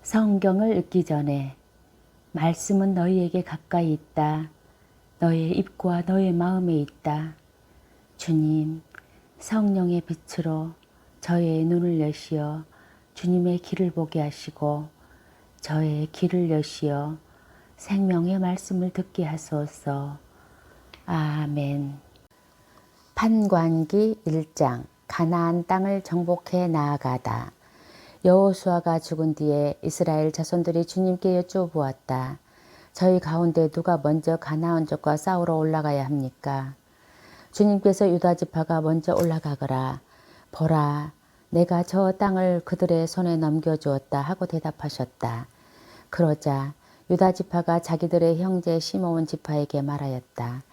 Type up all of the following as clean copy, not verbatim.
성경을 읽기 전에 말씀은 너희에게 가까이 있다. 너의 입과 너의 마음에 있다. 주님, 성령의 빛으로 저의 눈을 여시어 주님의 길을 보게 하시고 저의 길을 여시어 생명의 말씀을 듣게 하소서. 아멘. 판관기 1장 가나안 땅을 정복해 나아가다. 여호수아가 죽은 뒤에 이스라엘 자손들이 주님께 여쭈어보았다. 저희 가운데 누가 먼저 가나안 족과 싸우러 올라가야 합니까? 주님께서 유다 지파가 먼저 올라가거라. 보라, 내가 저 땅을 그들의 손에 넘겨주었다 하고 대답하셨다. 그러자 유다 지파가 자기들의 형제 시므온 지파에게 말하였다.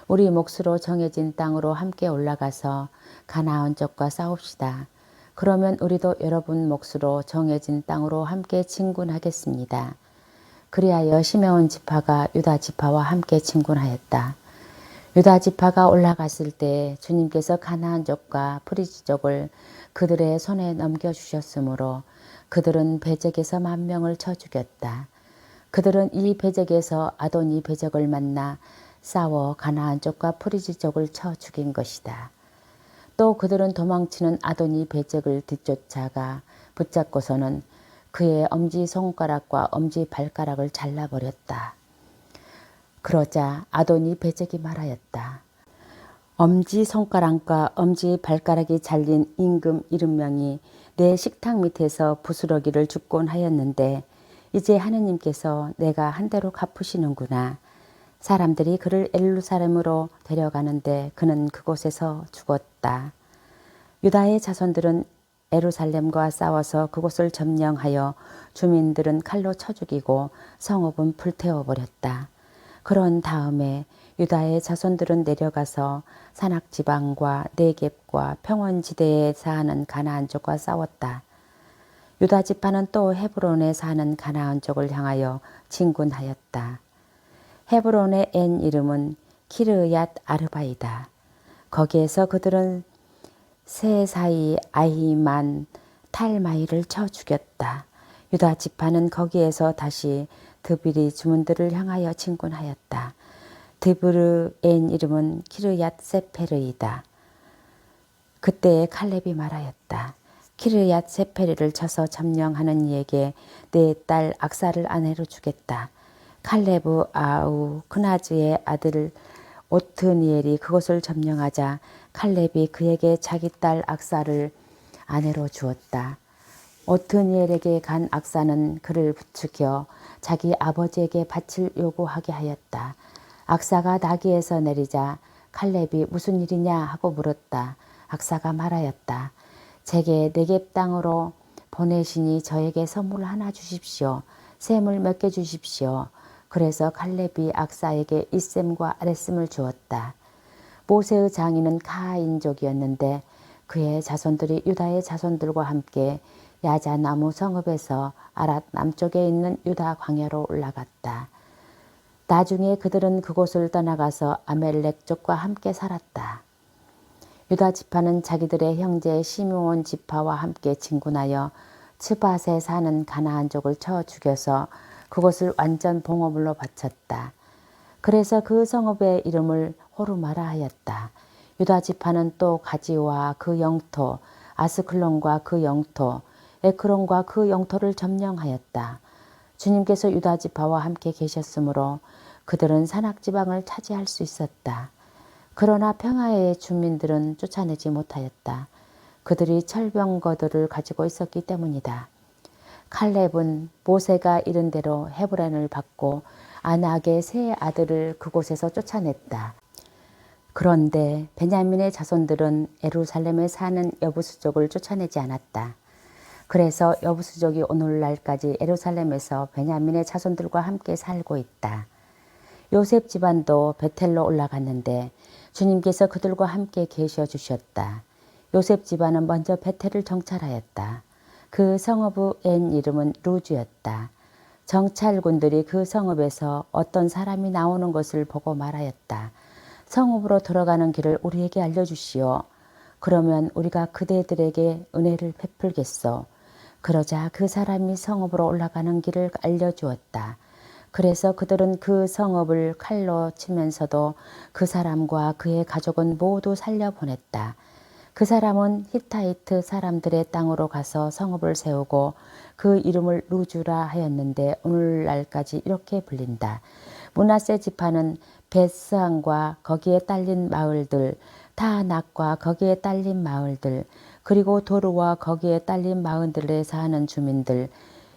우리 몫으로 정해진 땅으로 함께 올라가서 가나안 족과 싸웁시다. 그러면 우리도 여러분 몫으로 정해진 땅으로 함께 진군하겠습니다. 그리하여 시므온 지파가 유다 지파와 함께 진군하였다. 유다 지파가 올라갔을 때 주님께서 가나안 족과 프리지 족을 그들의 손에 넘겨주셨으므로 그들은 베적에서 10,000명을 쳐 죽였다. 그들은 이 베적에서 아도니 베적을 만나 싸워 가나안 족과 프리지 족을 쳐 죽인 것이다. 또 그들은 도망치는 아도니 베적을 뒤쫓아가 붙잡고서는 그의 엄지손가락과 엄지발가락을 잘라버렸다. 그러자 아도니 베적이 말하였다. 엄지손가락과 엄지발가락이 잘린 임금 70명이 내 식탁 밑에서 부스러기를 줍곤 하였는데 이제 하느님께서 내가 한 대로 갚으시는구나. 사람들이 그를 예루살렘으로 데려가는데 그는 그곳에서 죽었다. 유다의 자손들은 예루살렘과 싸워서 그곳을 점령하여 주민들은 칼로 쳐 죽이고 성읍은 불태워버렸다. 그런 다음에 유다의 자손들은 내려가서 산악지방과 네겝과 평원지대에 사는 가나안 족과 싸웠다. 유다 지파는 또 헤브론에 사는 가나안 족을 향하여 진군하였다. 헤브론의 엔 이름은 키르얏 아르바이다. 거기에서 그들은 세사이 아히만 탈마이를 쳐 죽였다. 유다 지파는 거기에서 다시 드비리 주민들을 향하여 진군하였다. 드브르 엔 이름은 키르얏 세페르이다. 그때 칼렙이 말하였다. 키르얏 세페르를 쳐서 점령하는 이에게 내 딸 악사를 아내로 주겠다. 칼레브 아우 크나즈의 아들 오트니엘이 그것을 점령하자 칼렙이 그에게 자기 딸 악사를 아내로 주었다. 오트니엘에게 간 악사는 그를 부추겨 자기 아버지에게 밭을 요구하게 하였다. 악사가 나귀에서 내리자 칼렙이 무슨 일이냐 하고 물었다. 악사가 말하였다. 제게 네겝 땅으로 보내시니 저에게 선물 하나 주십시오. 샘을 몇 개 주십시오. 그래서 칼렙이 악사에게 이셈과 아레셈을 주었다. 모세의 장인은 가인족이었는데 그의 자손들이 유다의 자손들과 함께 야자나무 성읍에서 아랏 남쪽에 있는 유다 광야로 올라갔다. 나중에 그들은 그곳을 떠나가서 아멜렉 족과 함께 살았다. 유다 지파는 자기들의 형제 시므온 지파와 함께 진군하여 츠밧에 사는 가나안 족을 쳐 죽여서 그곳을 완전 봉화물로 바쳤다. 그래서 그 성읍의 이름을 호르마라 하였다. 유다 지파는 또 가지와 그 영토, 아스클론과 그 영토, 에크론과 그 영토를 점령하였다. 주님께서 유다 지파와 함께 계셨으므로 그들은 산악지방을 차지할 수 있었다. 그러나 평화의 주민들은 쫓아내지 못하였다. 그들이 철병거들을 가지고 있었기 때문이다. 칼렙은 모세가 이른 대로 헤브론을 받고 아낙의 세 아들을 그곳에서 쫓아냈다. 그런데 베냐민의 자손들은 예루살렘에 사는 여부수족을 쫓아내지 않았다. 그래서 여부수족이 오늘날까지 예루살렘에서 베냐민의 자손들과 함께 살고 있다. 요셉 집안도 베텔로 올라갔는데 주님께서 그들과 함께 계셔 주셨다. 요셉 집안은 먼저 베텔을 정찰하였다. 그 성읍의 엔 이름은 루즈였다. 정찰군들이 그 성읍에서 어떤 사람이 나오는 것을 보고 말하였다. 성읍으로 들어가는 길을 우리에게 알려주시오. 그러면 우리가 그대들에게 은혜를 베풀겠소. 그러자 그 사람이 성읍으로 올라가는 길을 알려주었다. 그래서 그들은 그 성읍을 칼로 치면서도 그 사람과 그의 가족은 모두 살려보냈다. 그 사람은 히타이트 사람들의 땅으로 가서 성읍을 세우고 그 이름을 루즈라 하였는데 오늘날까지 이렇게 불린다. 므낫세 지파는 벳스한과 거기에 딸린 마을들, 타낙과 거기에 딸린 마을들, 그리고 도르와 거기에 딸린 마을들에 사는 주민들,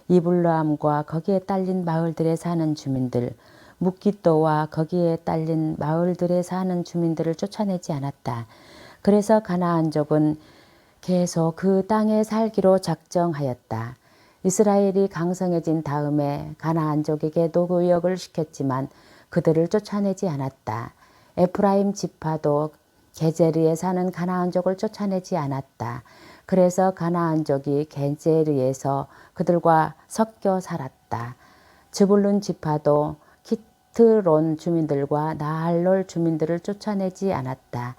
이블람과 거기에 딸린 마을들에 사는 주민들, 묵기또와 거기에 딸린 마을들에 사는 주민들을 쫓아내지 않았다. 그래서 가나안족은 계속 그 땅에 살기로 작정하였다. 이스라엘이 강성해진 다음에 가나안족에게 노구역을 시켰지만 그들을 쫓아내지 않았다. 에프라임 지파도 게제르에 사는 가나안족을 쫓아내지 않았다. 그래서 가나안족이 게제르에서 그들과 섞여 살았다. 즈불룬 지파도 키트론 주민들과 나할롤 주민들을 쫓아내지 않았다.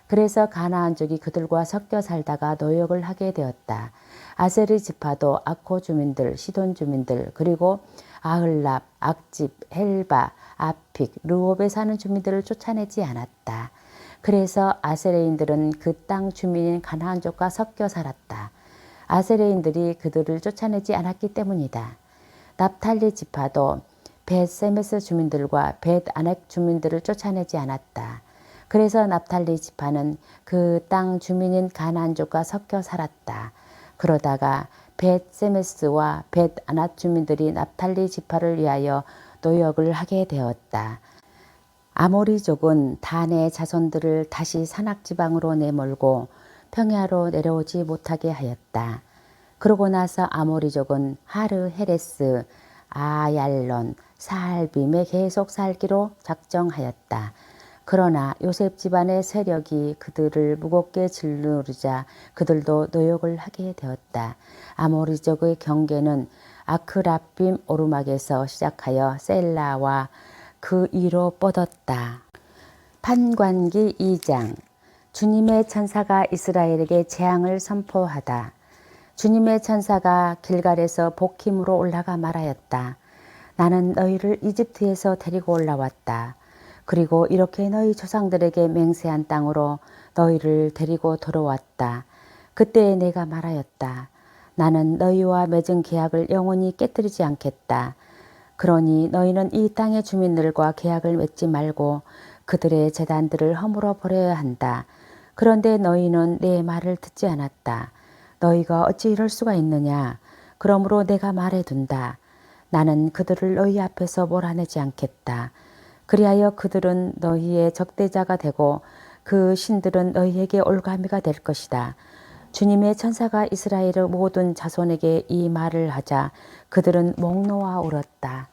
그래서 가나안족이 그들과 섞여 살다가 노역을 하게 되었다. 아세르 지파도 아코 주민들, 시돈 주민들, 그리고 아흘랍, 악집, 헬바, 아픽, 르홉에 사는 주민들을 쫓아내지 않았다. 그래서 아세레인들은 그 땅 주민인 가나안족과 섞여 살았다. 아세레인들이 그들을 쫓아내지 않았기 때문이다. 납탈리 지파도 벳세메스 주민들과 벳아넥 주민들을 쫓아내지 않았다. 그래서 납탈리 지파는 그 땅 주민인 가나안족과 섞여 살았다. 그러다가 벳세메스와 벳아낫 주민들이 납탈리 지파를 위하여 노역을 하게 되었다. 아모리족은 단의 자손들을 다시 산악지방으로 내몰고 평야로 내려오지 못하게 하였다. 그러고 나서 아모리족은 하르 헤레스, 아얄론, 사알빔에 계속 살기로 작정하였다. 그러나 요셉 집안의 세력이 그들을 무겁게 짓누르자 그들도 노역을 하게 되었다. 아모리족의 경계는 아크랍빔 오르막에서 시작하여 셀라와 그 위로 뻗었다. 판관기 2장. 주님의 천사가 이스라엘에게 재앙을 선포하다. 주님의 천사가 길갈에서 복힘으로 올라가 말하였다. 나는 너희를 이집트에서 데리고 올라왔다. 그리고 이렇게 너희 조상들에게 맹세한 땅으로 너희를 데리고 돌아왔다. 그때 내가 말하였다. 나는 너희와 맺은 계약을 영원히 깨뜨리지 않겠다. 그러니 너희는 이 땅의 주민들과 계약을 맺지 말고 그들의 제단들을 허물어 버려야 한다. 그런데 너희는 내 말을 듣지 않았다. 너희가 어찌 이럴 수가 있느냐. 그러므로 내가 말해둔다. 나는 그들을 너희 앞에서 몰아내지 않겠다. 그리하여 그들은 너희의 적대자가 되고 그 신들은 너희에게 올가미가 될 것이다. 주님의 천사가 이스라엘의 모든 자손에게 이 말을 하자 그들은 목 놓아 울었다.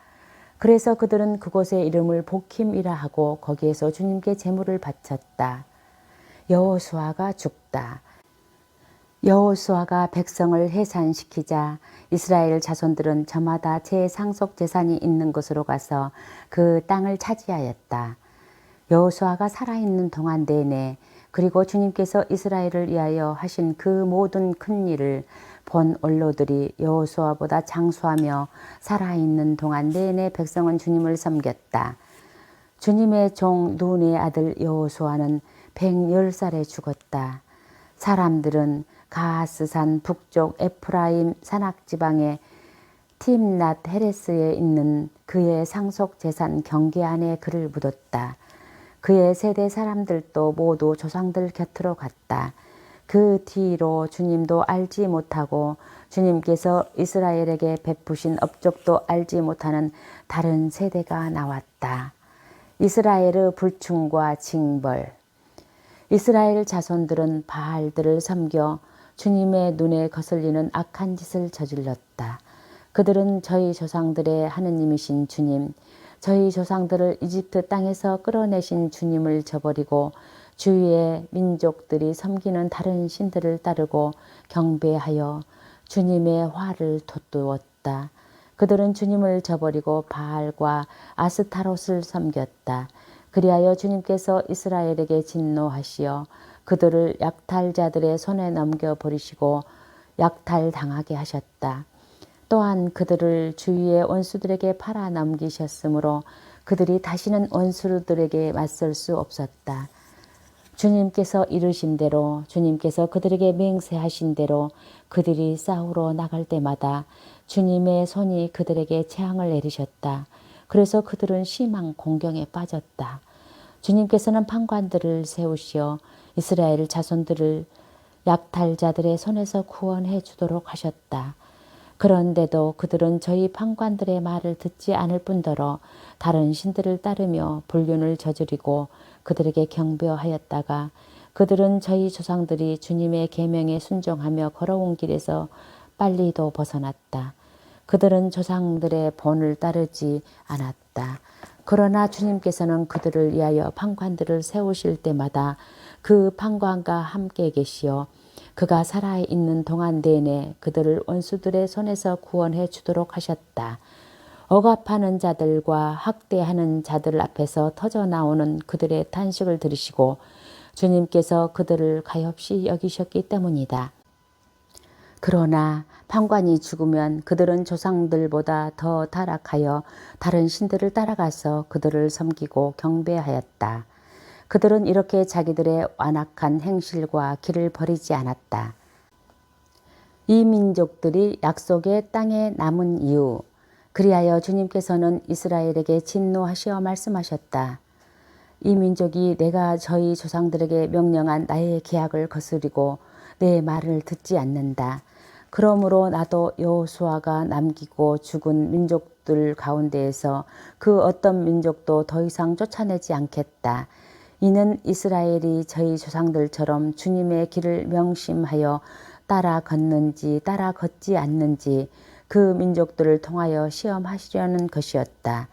그래서 그들은 그곳의 이름을 복힘이라 하고 거기에서 주님께 제물을 바쳤다. 여호수아가 죽다. 여호수아가 백성을 해산시키자 이스라엘 자손들은 저마다 제 상속 재산이 있는 곳으로 가서 그 땅을 차지하였다. 여호수아가 살아있는 동안 내내 그리고 주님께서 이스라엘을 위하여 하신 그 모든 큰 일을 본 원로들이 여호수아보다 장수하며 살아있는 동안 내내 백성은 주님을 섬겼다. 주님의 종 눈의 아들 여호수아는 110살에 죽었다. 사람들은 가하스산 북쪽 에프라임 산악지방의 팀낫 헤레스에 있는 그의 상속 재산 경계 안에 그를 묻었다. 그의 세대 사람들도 모두 조상들 곁으로 갔다. 그 뒤로 주님도 알지 못하고 주님께서 이스라엘에게 베푸신 업적도 알지 못하는 다른 세대가 나왔다. 이스라엘의 불충과 징벌. 이스라엘 자손들은 바알들을 섬겨 주님의 눈에 거슬리는 악한 짓을 저질렀다. 그들은 저희 조상들의 하느님이신 주님, 저희 조상들을 이집트 땅에서 끌어내신 주님을 저버리고 주위의 민족들이 섬기는 다른 신들을 따르고 경배하여 주님의 화를 돋우었다. 그들은 주님을 저버리고 바알과 아스타롯을 섬겼다. 그리하여 주님께서 이스라엘에게 진노하시어 그들을 약탈자들의 손에 넘겨버리시고 약탈당하게 하셨다. 또한 그들을 주위의 원수들에게 팔아 넘기셨으므로 그들이 다시는 원수들에게 맞설 수 없었다. 주님께서 이르신 대로, 주님께서 그들에게 맹세하신 대로 그들이 싸우러 나갈 때마다 주님의 손이 그들에게 재앙을 내리셨다. 그래서 그들은 심한 공경에 빠졌다. 주님께서는 판관들을 세우시어 이스라엘 자손들을 약탈자들의 손에서 구원해 주도록 하셨다. 그런데도 그들은 저희 판관들의 말을 듣지 않을 뿐더러 다른 신들을 따르며 불륜을 저지르고 그들에게 경배하였다가 그들은 저희 조상들이 주님의 계명에 순종하며 걸어온 길에서 빨리도 벗어났다. 그들은 조상들의 본을 따르지 않았다. 그러나 주님께서는 그들을 위하여 판관들을 세우실 때마다 그 판관과 함께 계시어 그가 살아있는 동안 내내 그들을 원수들의 손에서 구원해 주도록 하셨다. 억압하는 자들과 학대하는 자들 앞에서 터져나오는 그들의 탄식을 들으시고 주님께서 그들을 가엾이 여기셨기 때문이다. 그러나 판관이 죽으면 그들은 조상들보다 더 타락하여 다른 신들을 따라가서 그들을 섬기고 경배하였다. 그들은 이렇게 자기들의 완악한 행실과 길을 버리지 않았다. 이 민족들이 약속의 땅에 남은 이유, 그리하여 주님께서는 이스라엘에게 진노하시어 말씀하셨다. 이 민족이 내가 저희 조상들에게 명령한 나의 계약을 거스리고 내 말을 듣지 않는다. 그러므로 나도 여호수아가 남기고 죽은 민족들 가운데에서 그 어떤 민족도 더 이상 쫓아내지 않겠다. 이는 이스라엘이 저희 조상들처럼 주님의 길을 명심하여 따라 걷는지 따라 걷지 않는지 그 민족들을 통하여 시험하시려는 것이었다.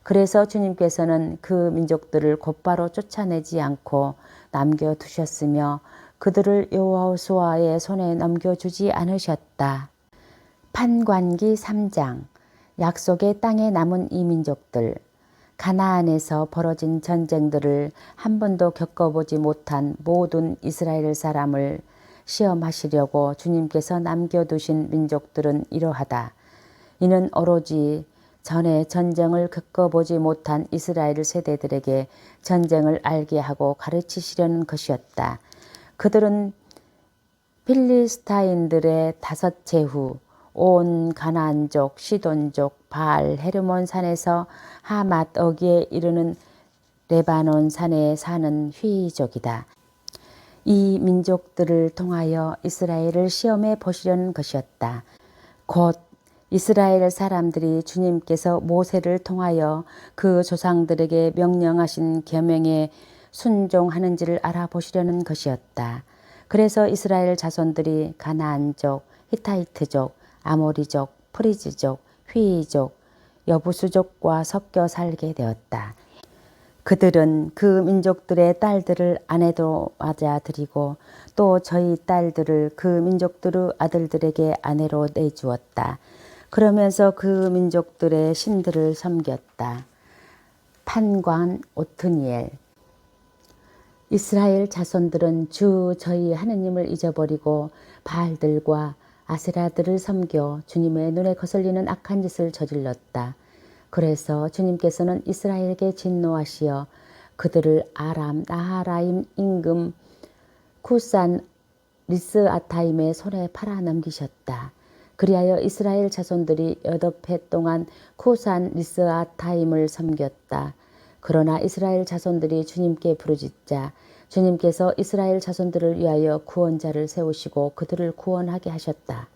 그래서 주님께서는 그 민족들을 곧바로 쫓아내지 않고 남겨두셨으며 그들을 여호수아의 손에 넘겨주지 않으셨다. 판관기 3장. 약속의 땅에 남은 이 민족들. 가나안에서 벌어진 전쟁들을 한 번도 겪어보지 못한 모든 이스라엘 사람을 시험하시려고 주님께서 남겨두신 민족들은 이러하다. 이는 오로지 전에 전쟁을 겪어보지 못한 이스라엘 세대들에게 전쟁을 알게 하고 가르치시려는 것이었다. 그들은 필리스타인들의 다섯 제후, 온 가나안족, 시돈족, 바알 헤르몬 산에서 하맛 어기에 이르는 레바논 산에 사는 휘이족이다. 이 민족들을 통하여 이스라엘을 시험해 보시려는 것이었다. 곧 이스라엘 사람들이 주님께서 모세를 통하여 그 조상들에게 명령하신 계명에 순종하는지를 알아보시려는 것이었다. 그래서 이스라엘 자손들이 가나안족, 히타이트족, 아모리족, 프리즈족, 휘이족, 여부수족과 섞여 살게 되었다. 그들은 그 민족들의 딸들을 아내로 맞아들이고 또 저희 딸들을 그 민족들의 아들들에게 아내로 내주었다. 그러면서 그 민족들의 신들을 섬겼다. 판관 오트니엘. 이스라엘 자손들은 주 저희 하느님을 잊어버리고 바알들과 아세라들을 섬겨 주님의 눈에 거슬리는 악한 짓을 저질렀다. 그래서 주님께서는 이스라엘에게 진노하시어 그들을 아람 나하라임 임금 쿠산 리스아타임의 손에 팔아 넘기셨다. 그리하여 이스라엘 자손들이 8해 동안 쿠산 리스아타임을 섬겼다. 그러나 이스라엘 자손들이 주님께 부르짖자 주님께서 이스라엘 자손들을 위하여 구원자를 세우시고 그들을 구원하게 하셨다.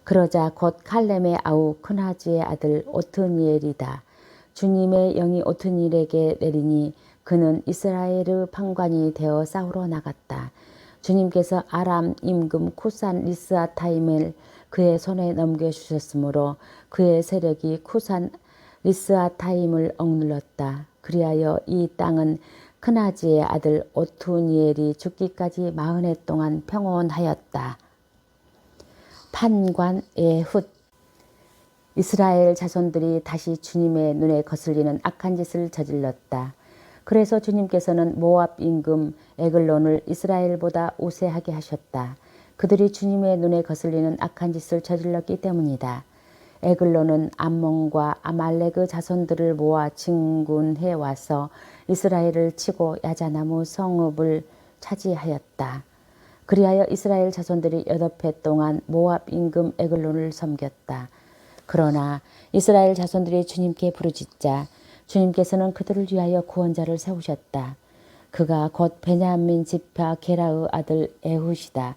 그러자 곧 칼렘의 아우 크나즈의 아들 오트니엘이다. 주님의 영이 오트니엘에게 내리니 그는 이스라엘의 판관이 되어 싸우러 나갔다. 주님께서 아람 임금 쿠산 리스아타임을 그의 손에 넘겨주셨으므로 그의 세력이 쿠산 리스아타임을 억눌렀다. 그리하여 이 땅은 크나즈의 아들 오트니엘이 죽기까지 40해 동안 평온하였다. 판관 에훗. 이스라엘 자손들이 다시 주님의 눈에 거슬리는 악한 짓을 저질렀다. 그래서 주님께서는 모압 임금 에글론을 이스라엘보다 우세하게 하셨다. 그들이 주님의 눈에 거슬리는 악한 짓을 저질렀기 때문이다. 에글론은 암몬과 아말렉의 자손들을 모아 진군해 와서 이스라엘을 치고 야자나무 성읍을 차지하였다. 그리하여 이스라엘 자손들이 8해 동안 모압 임금 에글론을 섬겼다. 그러나 이스라엘 자손들이 주님께 부르짖자 주님께서는 그들을 위하여 구원자를 세우셨다. 그가 곧 베냐민 지파 게라의 아들 에훗이다.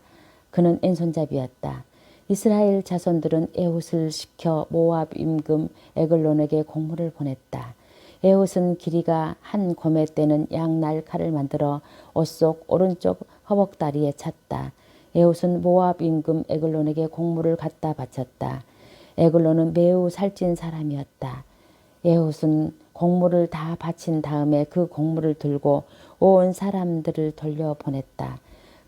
그는 왼손잡이였다. 이스라엘 자손들은 에훗을 시켜 모압 임금 에글론에게 공물을 보냈다. 에훗은 길이가 한 고매 때는 양날 칼을 만들어 옷 속 오른쪽 허벅다리에 찼다. 에훗은 모압 임금 에글론에게 공물을 갖다 바쳤다. 에글론은 매우 살찐 사람이었다. 에훗은 공물을 다 바친 다음에 그 공물을 들고 온 사람들을 돌려보냈다.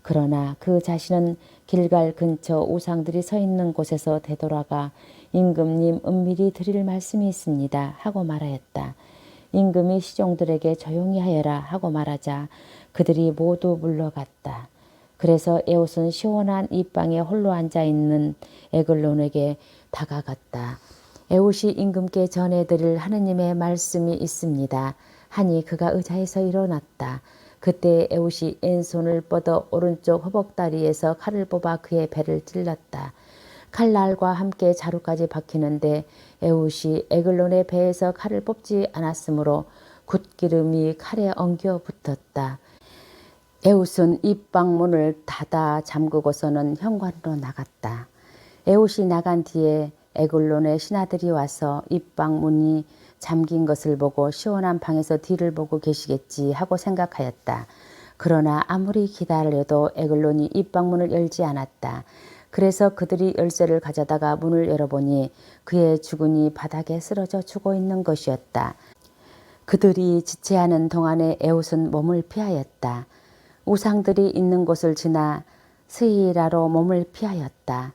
그러나 그 자신은 길갈 근처 우상들이 서 있는 곳에서 되돌아가 임금님 은밀히 드릴 말씀이 있습니다 하고 말하였다. 임금이 시종들에게 조용히 하여라 하고 말하자 그들이 모두 물러갔다. 그래서 에훗은 시원한 이방에 홀로 앉아있는 에글론에게 다가갔다. 에훗이 임금께 전해드릴 하느님의 말씀이 있습니다 하니 그가 의자에서 일어났다. 그때 에훗이 왼손을 뻗어 오른쪽 허벅다리에서 칼을 뽑아 그의 배를 찔렀다. 칼날과 함께 자루까지 박히는데 에훗이 에글론의 배에서 칼을 뽑지 않았으므로 굿기름이 칼에 엉겨 붙었다. 에훗은 입방문을 닫아 잠그고서는 현관으로 나갔다. 에훗이 나간 뒤에 에글론의 신하들이 와서 입방문이 잠긴 것을 보고 시원한 방에서 뒤를 보고 계시겠지 하고 생각하였다. 그러나 아무리 기다려도 에글론이 입방문을 열지 않았다. 그래서 그들이 열쇠를 가져다가 문을 열어보니 그의 주군이 바닥에 쓰러져 죽어 있는 것이었다. 그들이 지체하는 동안에 에훗은 몸을 피하였다. 우상들이 있는 곳을 지나 스이라로 몸을 피하였다.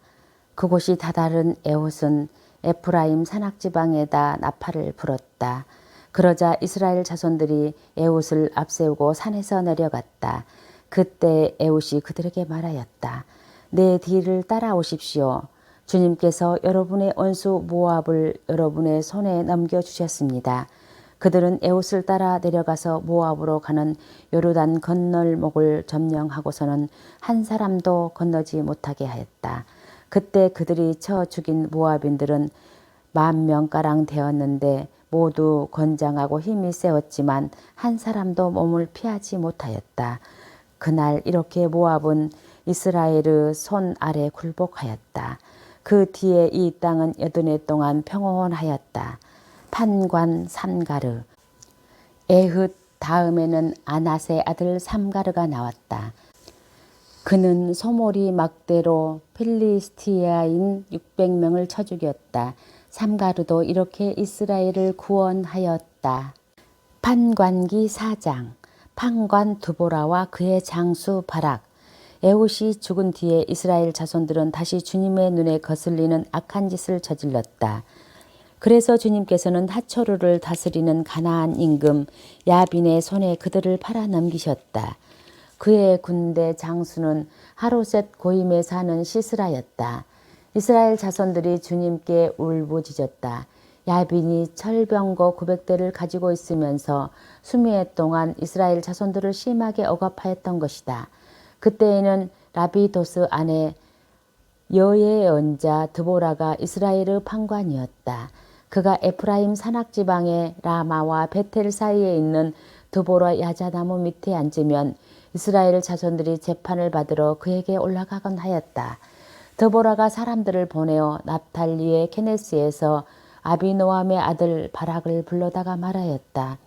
그곳이 다다른 에훗은 에프라임 산악지방에다 나팔을 불었다. 그러자 이스라엘 자손들이 에훗을 앞세우고 산에서 내려갔다. 그때 에훗이 그들에게 말하였다. 내 뒤를 따라오십시오. 주님께서 여러분의 원수 모압을 여러분의 손에 넘겨주셨습니다. 그들은 에훗을 따라 내려가서 모압으로 가는 요르단 건널목을 점령하고서는 한 사람도 건너지 못하게 하였다. 그때 그들이 쳐 죽인 모압인들은 10,000명가량 되었는데 모두 건장하고 힘이 세었지만 한 사람도 몸을 피하지 못하였다. 그날 이렇게 모압은 이스라엘의 손 아래 굴복하였다. 그 뒤에 이 땅은 8해 동안 평온하였다. 판관 삼가르. 에훗 다음에는 아낫의 아들 삼가르가 나왔다. 그는 소몰이 막대로 필리스티아인 600명을 쳐 죽였다. 삼가르도 이렇게 이스라엘을 구원하였다. 판관기 4장. 판관 두보라와 그의 장수 바락. 에훗이 죽은 뒤에 이스라엘 자손들은 다시 주님의 눈에 거슬리는 악한 짓을 저질렀다. 그래서 주님께서는 하초르를 다스리는 가나안 임금 야빈의 손에 그들을 팔아 넘기셨다. 그의 군대 장수는 하로셋 고임에 사는 시스라였다. 이스라엘 자손들이 주님께 울부짖었다. 야빈이 철병거 900대를 가지고 있으면서 수미해 동안 이스라엘 자손들을 심하게 억압하였던 것이다. 그때에는 라비도스 아내 여의 언자 드보라가 이스라엘의 판관이었다. 그가 에프라임 산악지방의 라마와 베텔 사이에 있는 드보라 야자나무 밑에 앉으면 이스라엘 자손들이 재판을 받으러 그에게 올라가곤 하였다. 드보라가 사람들을 보내어 납탈리의 케네스에서 아비노함의 아들 바락을 불러다가 말하였다.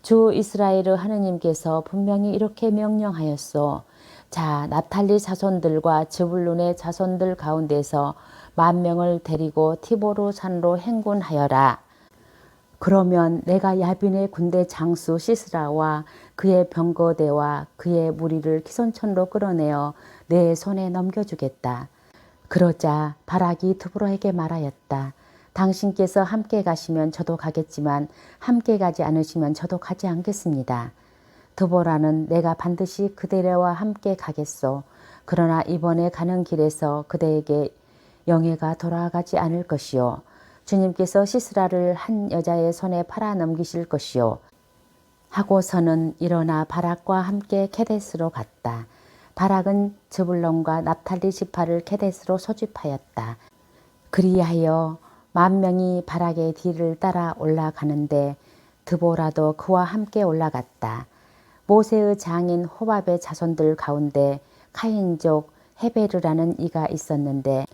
주 이스라엘의 하느님께서 분명히 이렇게 명령하였소. 자, 납탈리 자손들과 즈불룬의 자손들 가운데서 10,000명을 데리고 티보르 산으로 행군하여라. 그러면 내가 야빈의 군대 장수 시스라와 그의 병거대와 그의 무리를 기손천으로 끌어내어 내 손에 넘겨주겠다. 그러자 바락이 드보라에게 말하였다. 당신께서 함께 가시면 저도 가겠지만 함께 가지 않으시면 저도 가지 않겠습니다. 드보라는 내가 반드시 그대와 함께 가겠소. 그러나 이번에 가는 길에서 그대에게 영예가 돌아가지 않을 것이요. 주님께서 시스라를 한 여자의 손에 팔아 넘기실 것이요. 하고서는 일어나 바락과 함께 케데스로 갔다. 바락은 즈불론과 납탈리 지파를 케데스로 소집하였다. 그리하여 10,000명이 바락의 뒤를 따라 올라가는데 드보라도 그와 함께 올라갔다. 모세의 장인 호밥의 자손들 가운데 카인족 헤베르라는 이가 있었는데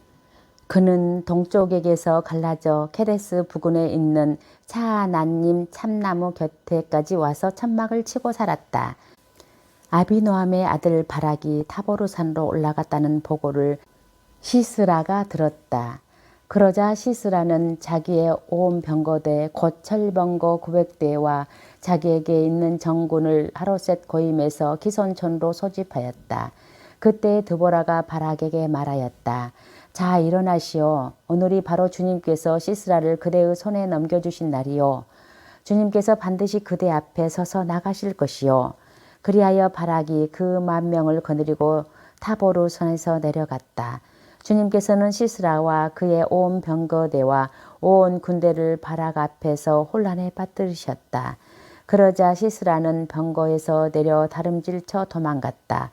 그는 동쪽에게서 갈라져 케데스 부근에 있는 차아나님 참나무 곁에까지 와서 천막을 치고 살았다. 아비노함의 아들 바락이 타보르산으로 올라갔다는 보고를 시스라가 들었다. 그러자 시스라는 자기의 온 병거대 곧 철병거 900대와 자기에게 있는 정군을 하로셋 고임에서 기손촌으로 소집하였다. 그때 드보라가 바락에게 말하였다. 자, 일어나시오. 오늘이 바로 주님께서 시스라를 그대의 손에 넘겨주신 날이요. 주님께서 반드시 그대 앞에 서서 나가실 것이요. 그리하여 바락이 그 10,000명을 거느리고 타보르 선에서 내려갔다. 주님께서는 시스라와 그의 온 병거대와 온 군대를 바락 앞에서 혼란에 빠뜨리셨다. 그러자 시스라는 병거에서 내려 다름질쳐 도망갔다.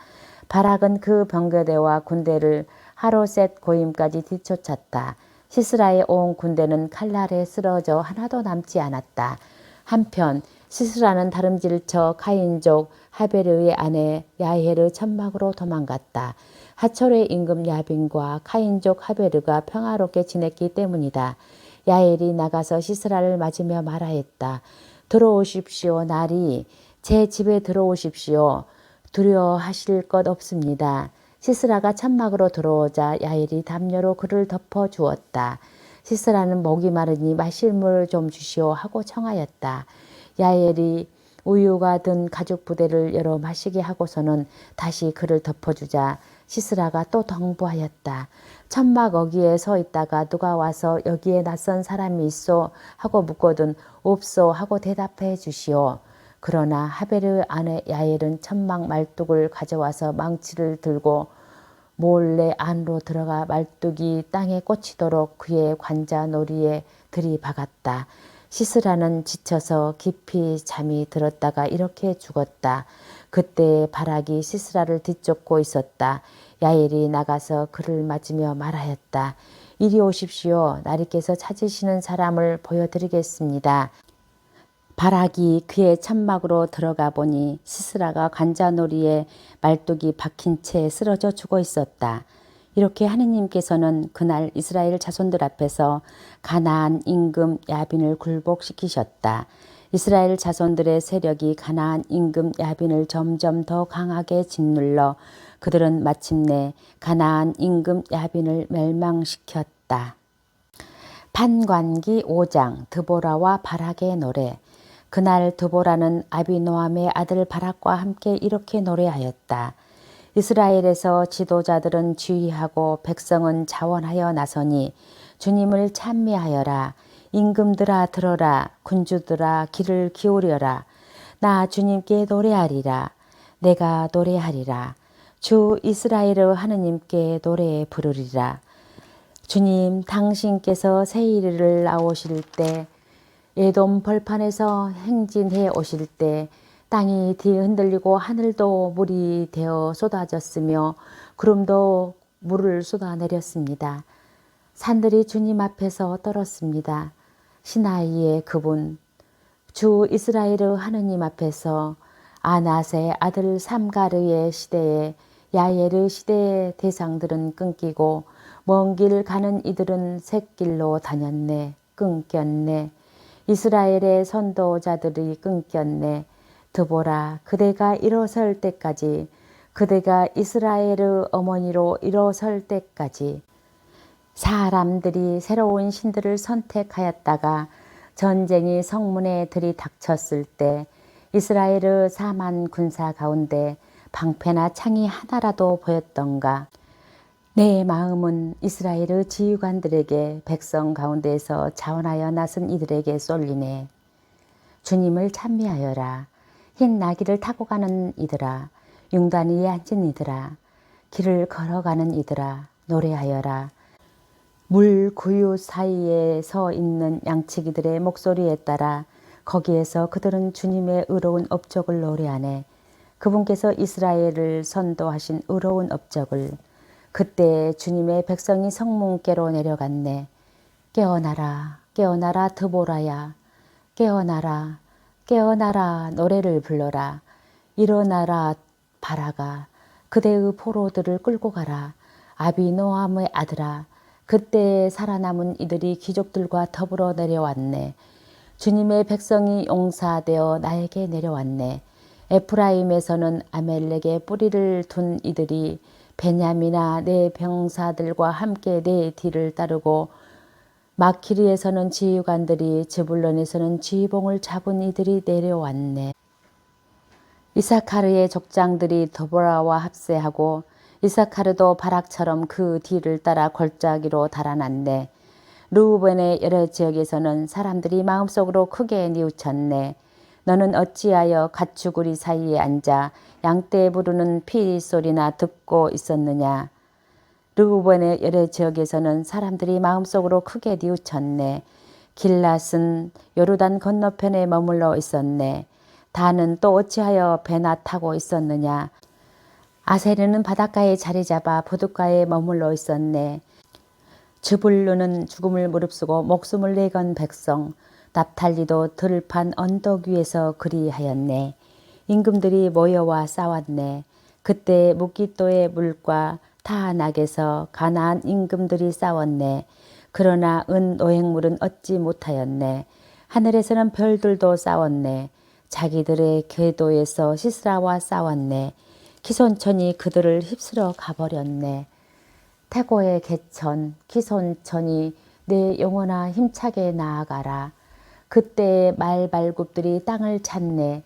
바락은 그 병거대와 군대를 하로셋 고임까지 뒤쫓았다. 시스라의 온 군대는 칼날에 쓰러져 하나도 남지 않았다. 한편 시스라는 다름질쳐 카인족 하베르의 아내 야헬의 천막으로 도망갔다. 하촐의 임금 야빈과 카인족 하베르가 평화롭게 지냈기 때문이다. 야헬이 나가서 시스라를 맞으며 말하였다. 들어오십시오. 나리 제 집에 들어오십시오. 두려워하실 것 없습니다. 시스라가 천막으로 들어오자 야헬이 담요로 그를 덮어 주었다. 시스라는 목이 마르니 마실 물을 좀 주시오 하고 청하였다. 야헬이 우유가 든 가죽 부대를 열어 마시게 하고서는 다시 그를 덮어주자 시스라가 또 당부하였다. 천막 어귀에 서 있다가 누가 와서 여기에 낯선 사람이 있소 하고 묻거든 없소 하고 대답해 주시오. 그러나 하베르 아내 야헬은 천막 말뚝을 가져와서 망치를 들고 몰래 안으로 들어가 말뚝이 땅에 꽂히도록 그의 관자놀이에 들이박았다. 시스라는 지쳐서 깊이 잠이 들었다가 이렇게 죽었다. 그때 바락이 시스라를 뒤쫓고 있었다. 야헬이 나가서 그를 맞으며 말하였다. 이리 오십시오. 나리께서 찾으시는 사람을 보여드리겠습니다. 바락이 그의 천막으로 들어가 보니 시스라가 관자놀이에 말뚝이 박힌 채 쓰러져 죽어 있었다. 이렇게 하느님께서는 그날 이스라엘 자손들 앞에서 가나안 임금 야빈을 굴복시키셨다. 이스라엘 자손들의 세력이 가나안 임금 야빈을 점점 더 강하게 짓눌러 그들은 마침내 가나안 임금 야빈을 멸망시켰다. 판관기 5장 드보라와 바락의 노래. 그날 드보라는 아비노함의 아들 바락과 함께 이렇게 노래하였다. 이스라엘에서 지도자들은 지휘하고 백성은 자원하여 나서니 주님을 찬미하여라. 임금들아 들어라. 군주들아 귀를 기울여라. 나 주님께 노래하리라. 내가 노래하리라. 주 이스라엘의 하느님께 노래 부르리라. 주님 당신께서 세일을 나오실 때 에돔 벌판에서 행진해 오실 때 땅이 뒤흔들리고 하늘도 물이 되어 쏟아졌으며 구름도 물을 쏟아내렸습니다. 산들이 주님 앞에서 떨었습니다. 시나이의 그분 주 이스라엘의 하느님 앞에서 아낫의 아들 삼가르의 시대에 야헬의 시대의 대상들은 끊기고 먼 길 가는 이들은 샛길로 다녔네. 끊겼네. 이스라엘의 선도자들이 끊겼네. 드보라 그대가 일어설 때까지 그대가 이스라엘의 어머니로 일어설 때까지 사람들이 새로운 신들을 선택하였다가 전쟁이 성문에 들이닥쳤을 때 이스라엘의 4만 군사 가운데 방패나 창이 하나라도 보였던가. 내 마음은 이스라엘의 지휘관들에게 백성 가운데에서 자원하여 나선 이들에게 쏠리네. 주님을 찬미하여라. 흰 나귀를 타고 가는 이들아, 융단 위에 앉은 이들아, 길을 걸어가는 이들아, 노래하여라. 물 구유 사이에 서 있는 양치기들의 목소리에 따라 거기에서 그들은 주님의 의로운 업적을 노래하네. 그분께서 이스라엘을 선도하신 의로운 업적을. 그때 주님의 백성이 성문께로 내려갔네. 깨어나라, 깨어나라 드보라야. 깨어나라, 깨어나라 노래를 불러라. 일어나라 바라가. 그대의 포로들을 끌고 가라. 아비노함의 아들아. 그때 살아남은 이들이 귀족들과 더불어 내려왔네. 주님의 백성이 용사되어 나에게 내려왔네. 에프라임에서는 아멜렉의 뿌리를 둔 이들이 베냐민아 내 병사들과 함께 내 뒤를 따르고 마키리에서는 지휘관들이 즈불론에서는 지휘봉을 잡은 이들이 내려왔네. 이사카르의 족장들이 드보라와 합세하고 이사카르도 바락처럼 그 뒤를 따라 골짜기로 달아났네. 르우벤의 여러 지역에서는 사람들이 마음속으로 크게 뉘우쳤네. 너는 어찌하여 갓주구리 사이에 앉아 양떼 부르는 피 소리나 듣고 있었느냐. 르우벤의 여러 지역에서는 사람들이 마음속으로 크게 뉘우쳤네. 길랏은 요르단 건너편에 머물러 있었네. 단은 또 어찌하여 배나 타고 있었느냐. 아세르는 바닷가에 자리 잡아 부둣가에 머물러 있었네. 즈불론은 죽음을 무릅쓰고 목숨을 내건 백성, 납탈리도 들판 언덕 위에서 그리하였네. 임금들이 모여와 싸웠네. 그때 무기또의 물과 타낙에서 가나안 임금들이 싸웠네. 그러나 은 노획물은 얻지 못하였네. 하늘에서는 별들도 싸웠네. 자기들의 궤도에서 시스라와 싸웠네. 기손천이 그들을 휩쓸어 가버렸네. 태고의 개천, 기손천이 내 영혼아 힘차게 나아가라. 그때 말발굽들이 땅을 찼네.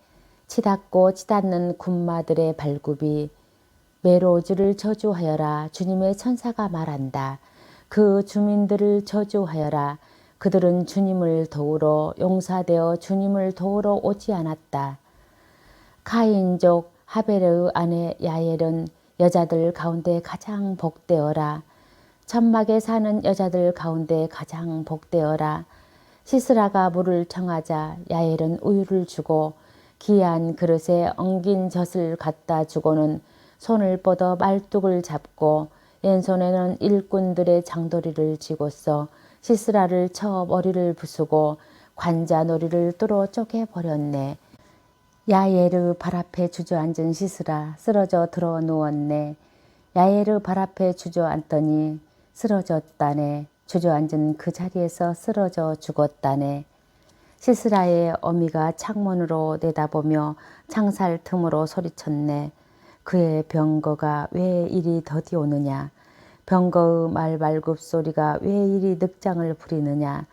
치닫고 치닫는 군마들의 발굽이 메로즈를 저주하여라. 주님의 천사가 말한다. 그 주민들을 저주하여라. 그들은 주님을 도우러 용사되어 주님을 도우러 오지 않았다. 카인족 하벨의 아내 야엘은 여자들 가운데 가장 복되어라. 천막에 사는 여자들 가운데 가장 복되어라. 시스라가 물을 청하자 야엘은 우유를 주고 귀한 그릇에 엉긴 젖을 갖다 주고는 손을 뻗어 말뚝을 잡고 왼손에는 일꾼들의 장도리를 쥐고서 시스라를 쳐 머리를 부수고 관자놀이를 뚫어 쪼개버렸네. 야엘의 발 앞에 주저앉은 시스라 쓰러져 들어 누웠네. 야엘의 발 앞에 주저앉더니 쓰러졌다네. 주저앉은 그 자리에서 쓰러져 죽었다네. 시스라의 어미가 창문으로 내다보며 창살 틈으로 소리쳤네. 그의 병거가 왜 이리 더디 오느냐. 병거의 말발굽 소리가 왜 이리 늑장을 부리느냐.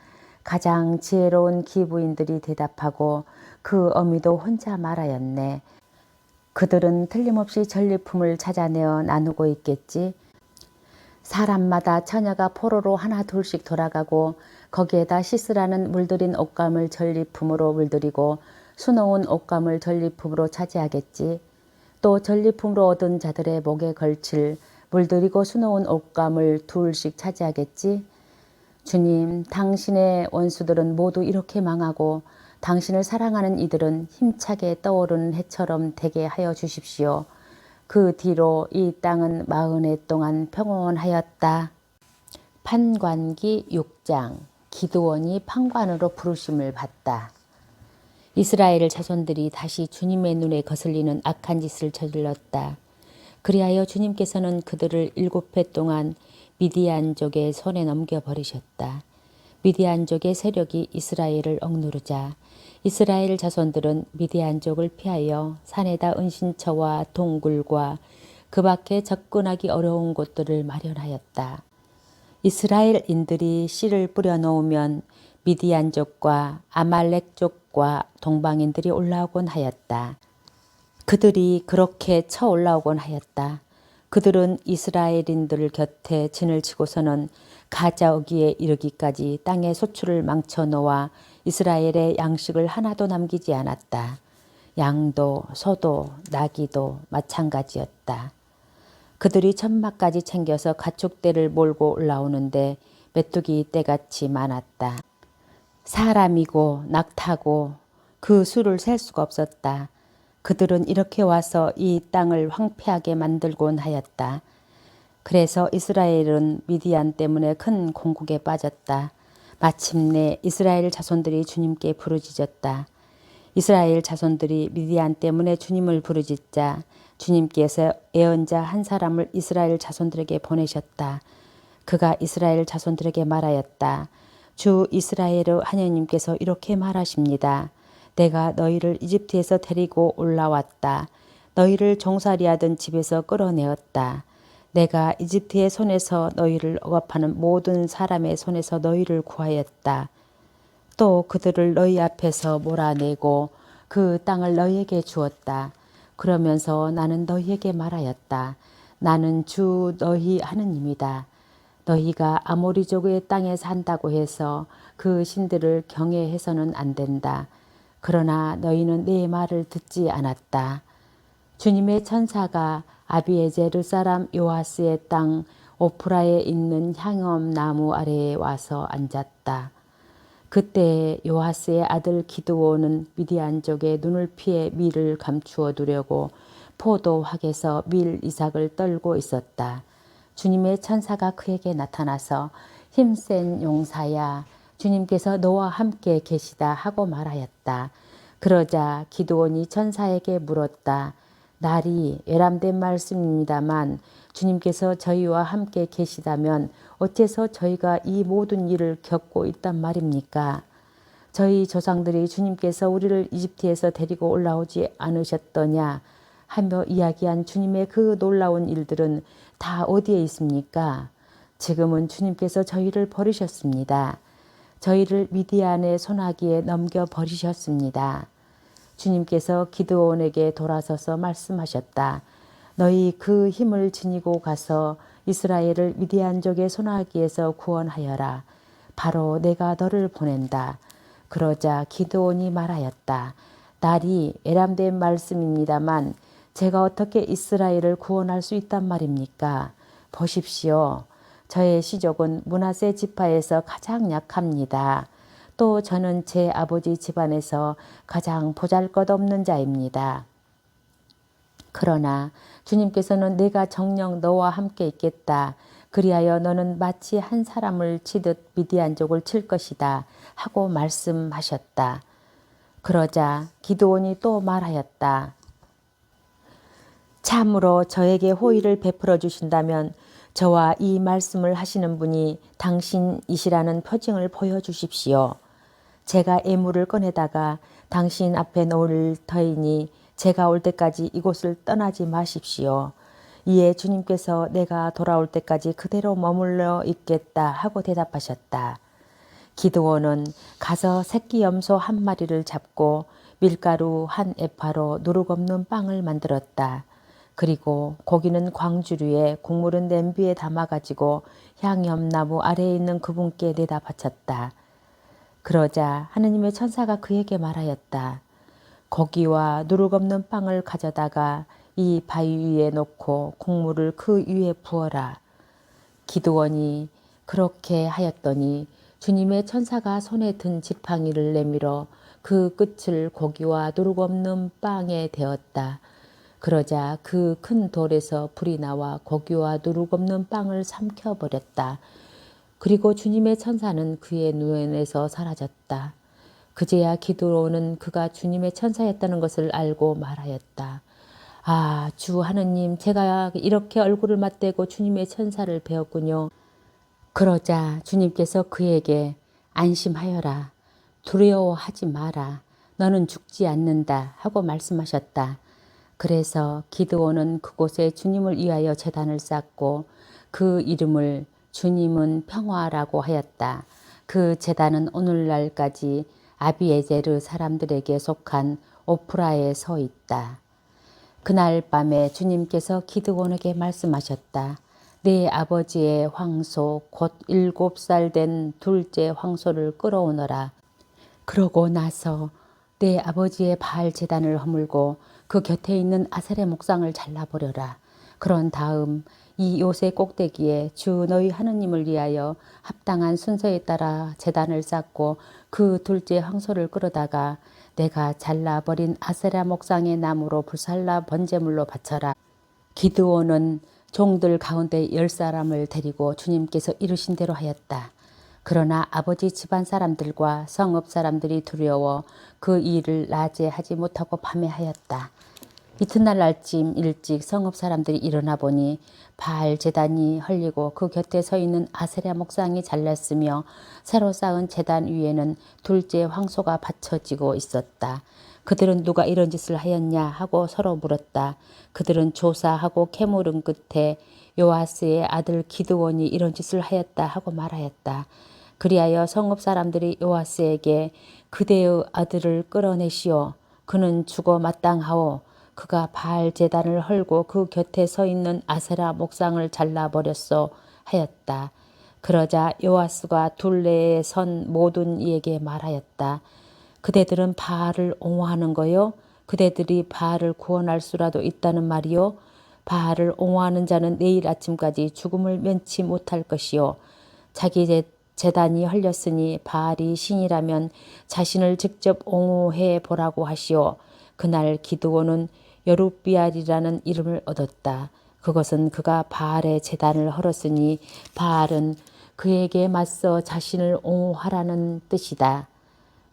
가장 지혜로운 기부인들이 대답하고 그 어미도 혼자 말하였네. 그들은 틀림없이 전리품을 찾아내어 나누고 있겠지. 사람마다 처녀가 포로로 하나 둘씩 돌아가고 거기에다 시스라는 물들인 옷감을 전리품으로 물들이고 수놓은 옷감을 전리품으로 차지하겠지. 또 전리품으로 얻은 자들의 목에 걸칠 물들이고 수놓은 옷감을 둘씩 차지하겠지. 주님, 당신의 원수들은 모두 이렇게 망하고 당신을 사랑하는 이들은 힘차게 떠오르는 해처럼 되게 하여 주십시오. 그 뒤로 이 땅은 40해 동안 평온하였다. 판관기 6장. 기드온이 판관으로 부르심을 받다. 이스라엘 자손들이 다시 주님의 눈에 거슬리는 악한 짓을 저질렀다. 그리하여 주님께서는 그들을 7해 동안 미디안족의 손에 넘겨버리셨다. 미디안족의 세력이 이스라엘을 억누르자 이스라엘 자손들은 미디안족을 피하여 산에다 은신처와 동굴과 그 밖에 접근하기 어려운 곳들을 마련하였다. 이스라엘인들이 씨를 뿌려놓으면 미디안족과 아말렉족과 동방인들이 올라오곤 하였다. 그들이 그렇게 쳐 올라오곤 하였다. 그들은 이스라엘인들 곁에 진을 치고서는 가자 어기에 이르기까지 땅의 소출을 망쳐 놓아 이스라엘의 양식을 하나도 남기지 않았다. 양도, 소도, 나귀도 마찬가지였다. 그들이 천막까지 챙겨서 가축대를 몰고 올라오는데 메뚜기 떼같이 많았다. 사람이고 낙타고 그 수를 셀 수가 없었다. 그들은 이렇게 와서 이 땅을 황폐하게 만들곤 하였다. 그래서 이스라엘은 미디안 때문에 큰 공국에 빠졌다. 마침내 이스라엘 자손들이 주님께 부르짖었다. 이스라엘 자손들이 미디안 때문에 주님을 부르짖자 주님께서 예언자 한 사람을 이스라엘 자손들에게 보내셨다. 그가 이스라엘 자손들에게 말하였다. 주 이스라엘의 하나님께서 이렇게 말하십니다. 내가 너희를 이집트에서 데리고 올라왔다. 너희를 종살이하던 집에서 끌어내었다. 내가 이집트의 손에서 너희를 억압하는 모든 사람의 손에서 너희를 구하였다. 또 그들을 너희 앞에서 몰아내고 그 땅을 너희에게 주었다. 그러면서 나는 너희에게 말하였다. 나는 주 너희 하느님이다. 너희가 아모리족의 땅에 산다고 해서 그 신들을 경외해서는 안 된다. 그러나 너희는 내 말을 듣지 않았다. 주님의 천사가 아비에제르 사람 요아스의 땅 오프라에 있는 향엄나무 아래에 와서 앉았다. 그때 요아스의 아들 기드온은 미디안족의 눈을 피해 밀을 감추어 두려고 포도학에서 밀 이삭을 떨고 있었다. 주님의 천사가 그에게 나타나서 힘센 용사야, 주님께서 너와 함께 계시다 하고 말하였다. 그러자 기드온이 천사에게 물었다. 날이 외람된 말씀입니다만 주님께서 저희와 함께 계시다면 어째서 저희가 이 모든 일을 겪고 있단 말입니까? 저희 조상들이 주님께서 우리를 이집트에서 데리고 올라오지 않으셨더냐 하며 이야기한 주님의 그 놀라운 일들은 다 어디에 있습니까? 지금은 주님께서 저희를 버리셨습니다. 저희를 미디안의 손아귀에 넘겨버리셨습니다. 주님께서 기드온에게 돌아서서 말씀하셨다. 너희 그 힘을 지니고 가서 이스라엘을 미디안족의 손아귀에서 구원하여라. 바로 내가 너를 보낸다. 그러자 기드온이 말하였다. 날이 애람된 말씀입니다만 제가 어떻게 이스라엘을 구원할 수 있단 말입니까? 보십시오. 저의 시족은 므낫세 지파에서 가장 약합니다. 또 저는 제 아버지 집안에서 가장 보잘것없는 자입니다. 그러나 주님께서는 내가 정녕 너와 함께 있겠다. 그리하여 너는 마치 한 사람을 치듯 미디안족을 칠 것이다. 하고 말씀하셨다. 그러자 기드온이 또 말하였다. 참으로 저에게 호의를 베풀어 주신다면 저와 이 말씀을 하시는 분이 당신이시라는 표징을 보여주십시오. 제가 애물을 꺼내다가 당신 앞에 놓을 터이니 제가 올 때까지 이곳을 떠나지 마십시오. 이에 주님께서 내가 돌아올 때까지 그대로 머물러 있겠다 하고 대답하셨다. 기드온은 가서 새끼 염소 한 마리를 잡고 밀가루 한 에파로 누룩 없는 빵을 만들었다. 그리고 고기는 광주류에 국물은 냄비에 담아가지고 향염나무 아래에 있는 그분께 내다 바쳤다. 그러자 하느님의 천사가 그에게 말하였다. 고기와 누룩 없는 빵을 가져다가 이 바위 위에 놓고 국물을 그 위에 부어라. 기드온이 그렇게 하였더니 주님의 천사가 손에 든 지팡이를 내밀어 그 끝을 고기와 누룩 없는 빵에 대었다. 그러자 그 큰 돌에서 불이 나와 고기와 누룩 없는 빵을 삼켜버렸다. 그리고 주님의 천사는 그의 눈에서 사라졌다. 그제야 기드온은 그가 주님의 천사였다는 것을 알고 말하였다. 아, 주 하느님, 제가 이렇게 얼굴을 맞대고 주님의 천사를 배웠군요. 그러자 주님께서 그에게 안심하여라. 두려워하지 마라. 너는 죽지 않는다 하고 말씀하셨다. 그래서 기드온은 그곳에 주님을 위하여 제단을 쌓고 그 이름을 주님은 평화라고 하였다. 그 제단은 오늘날까지 아비에제르 사람들에게 속한 오프라에 서 있다. 그날 밤에 주님께서 기드온에게 말씀하셨다. 내 아버지의 황소 곧 7살 된 둘째 황소를 끌어오너라. 그러고 나서 내 아버지의 바알 제단을 허물고 그 곁에 있는 아셀의 목상을 잘라버려라. 그런 다음 이 요새 꼭대기에 주 너희 하느님을 위하여 합당한 순서에 따라 제단을 쌓고 그 둘째 황소를 끌어다가 내가 잘라버린 아세라 목상의 나무로 불살라 번제물로 바쳐라. 기드온은 종들 가운데 10사람을 데리고 주님께서 이르신 대로 하였다. 그러나 아버지 집안 사람들과 성읍 사람들이 두려워 그 일을 낮에 하지 못하고 밤에 하였다. 이튿날 아침 일찍 성읍 사람들이 일어나 보니 바알 제단이 헐리고 그 곁에 서 있는 아세라 목상이 잘렸으며 새로 쌓은 제단 위에는 둘째 황소가 받쳐지고 있었다. 그들은 누가 이런 짓을 하였냐 하고 서로 물었다. 그들은 조사하고 캐물은 끝에 요아스의 아들 기드온이 이런 짓을 하였다 하고 말하였다. 그리하여 성읍 사람들이 요아스에게 그대의 아들을 끌어내시오. 그는 죽어 마땅하오. 그가 바알 제단을 헐고 그 곁에 서 있는 아세라 목상을 잘라버렸소 하였다. 그러자 요아스가 둘레에 선 모든 이에게 말하였다. 그대들은 바알을 옹호하는 거요? 그대들이 바알을 구원할 수라도 있다는 말이요? 바알을 옹호하는 자는 내일 아침까지 죽음을 면치 못할 것이요. 자기 제단이 헐렸으니 바알이 신이라면 자신을 직접 옹호해 보라고 하시오. 그날 기드온은 여룻비알이라는 이름을 얻었다. 그것은 그가 바알의 제단을 헐었으니 바알은 그에게 맞서 자신을 옹호하라는 뜻이다.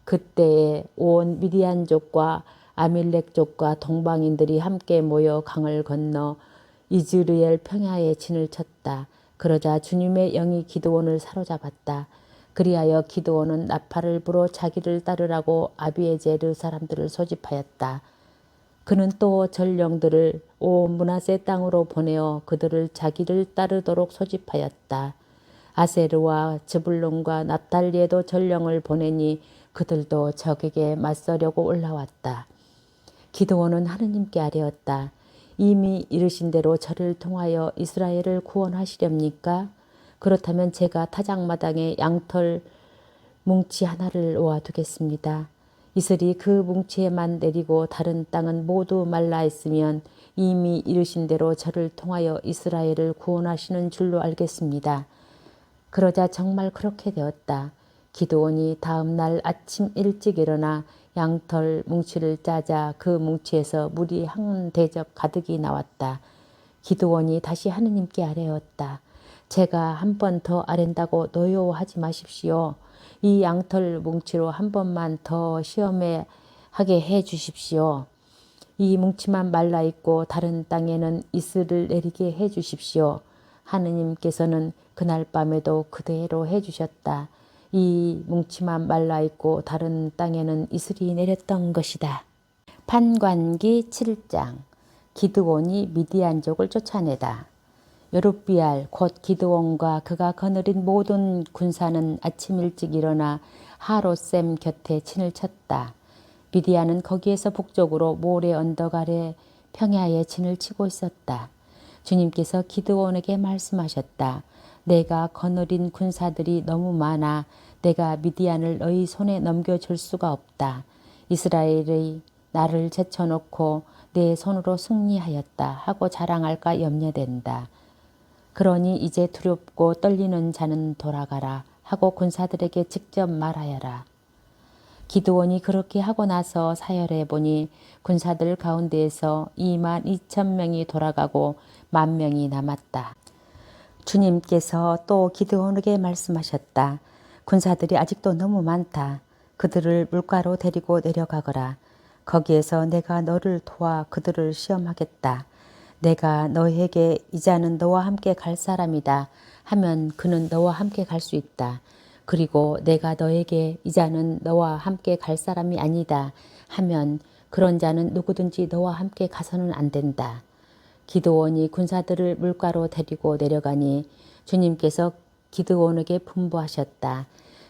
그때에 온 미디안족과 아밀렉족과 동방인들이 함께 모여 강을 건너 이즈르엘 평야에 진을 쳤다. 그러자 주님의 영이 기드온을 사로잡았다. 그리하여 기드온은 나팔을 불어 자기를 따르라고 아비에제르 사람들을 소집하였다. 그는 또 전령들을 온 므낫세 땅으로 보내어 그들을 자기를 따르도록 소집하였다. 아세르와 즈불론과 납달리에도 전령을 보내니 그들도 적에게 맞서려고 올라왔다. 기드온은 하느님께 아뢰었다. 이미 이르신 대로 저를 통하여 이스라엘을 구원하시렵니까? 그렇다면 제가 타작마당에 양털 뭉치 하나를 놓아두겠습니다. 이슬이 그 뭉치에만 내리고 다른 땅은 모두 말라 있으면 이미 이르신 대로 저를 통하여 이스라엘을 구원하시는 줄로 알겠습니다. 그러자 정말 그렇게 되었다. 기드온이 다음 날 아침 일찍 일어나 양털 뭉치를 짜자 그 뭉치에서 물이 한 대접 가득이 나왔다. 기드온이 다시 하느님께 아뢰었다. 제가 한 번 더 아랜다고 노여워하지 마십시오. 이 양털 뭉치로 한 번만 더 시험에 하게 해 주십시오. 이 뭉치만 말라 있고 다른 땅에는 이슬을 내리게 해 주십시오. 하느님께서는 그날 밤에도 그대로 해 주셨다. 이 뭉치만 말라 있고 다른 땅에는 이슬이 내렸던 것이다. 판관기 7장. 기드온이 미디안족을 쫓아내다. 여룻비알 곧 기드온과 그가 거느린 모든 군사는 아침 일찍 일어나 하롯셈 곁에 진을 쳤다. 미디안은 거기에서 북쪽으로 모래 언덕 아래 평야에 진을 치고 있었다. 주님께서 기드온에게 말씀하셨다. 내가 거느린 군사들이 너무 많아 내가 미디안을 너희 손에 넘겨줄 수가 없다. 이스라엘이 나를 제쳐놓고 내 손으로 승리하였다 하고 자랑할까 염려된다. 그러니 이제 두렵고 떨리는 자는 돌아가라 하고 군사들에게 직접 말하여라. 기드온이 그렇게 하고 나서 사열해 보니 군사들 가운데에서 22,000명이 돌아가고 10,000명이 남았다. 주님께서 또 기드온에게 말씀하셨다. 군사들이 아직도 너무 많다. 그들을 물가로 데리고 내려가거라. 거기에서 내가 너를 도와 그들을 시험하겠다. 내가 너에게 이자는 너와 함께 갈 사람이다 하면 그는 너와 함께 갈 수 있다. 그리고 내가 너에게 이자는 너와 함께 갈 사람이 아니다 하면 그런 자는 누구든지 너와 함께 가서는 안 된다. 기드온이 군사들을 물가로 데리고 내려가니 주님께서 기드온에게 분부하셨다.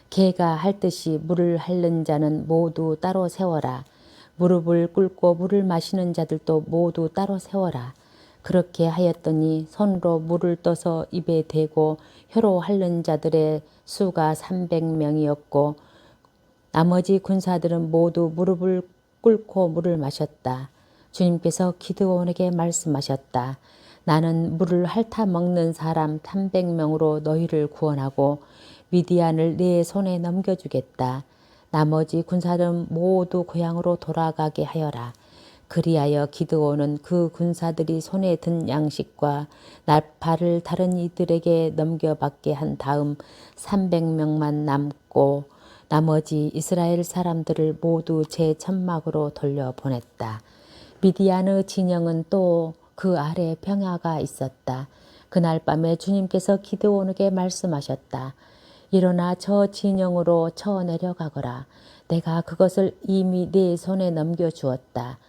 개가 핥듯이 물을 핥는 자는 모두 따로 세워라. 무릎을 꿇고 물을 마시는 자들도 모두 따로 세워라. 그렇게 하였더니 손으로 물을 떠서 입에 대고 혀로 핥는 자들의 수가 300명이었고 나머지 군사들은 모두 무릎을 꿇고 물을 마셨다. 주님께서 기드온에게 말씀하셨다. 나는 물을 핥아 먹는 사람 300명으로 너희를 구원하고 미디안을 네 손에 넘겨주겠다. 나머지 군사들은 모두 고향으로 돌아가게 하여라. 그리하여 기드온은 그 군사들이 손에 든 양식과 나팔을 다른 이들에게 넘겨받게 한 다음 300명만 남고 나머지 이스라엘 사람들을 모두 제 천막으로 돌려보냈다. 미디안의 진영은 또 그 아래 평야가 있었다. 그날 밤에 주님께서 기드온에게 말씀하셨다. 일어나 저 진영으로 쳐 내려가거라. 내가 그것을 이미 네 손에 넘겨주었다.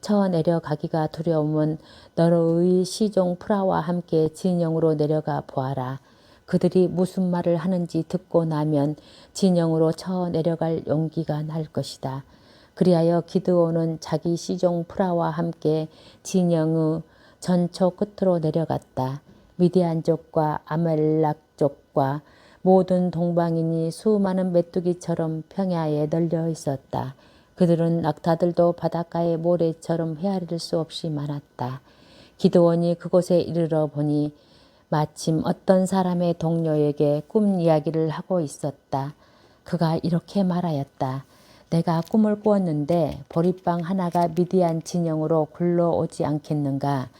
쳐 내려가기가 두려우면 너의 시종 프라와 함께 진영으로 내려가 보아라. 그들이 무슨 말을 하는지 듣고 나면 진영으로 쳐 내려갈 용기가 날 것이다. 그리하여 기드온은 자기 시종 프라와 함께 진영의 전초 끝으로 내려갔다. 미디안족과 아말렉족과 모든 동방인이 수많은 메뚜기처럼 평야에 널려 있었다. 그들은 낙타들도 바닷가의 모래처럼 헤아릴 수 없이 많았다. 기드온이 그곳에 이르러 보니 마침 어떤 사람의 동료에게 꿈 이야기를 하고 있었다. 그가 이렇게 말하였다. 내가 꿈을 꾸었는데 보리빵 하나가 미디안 진영으로 굴러오지 않겠는가.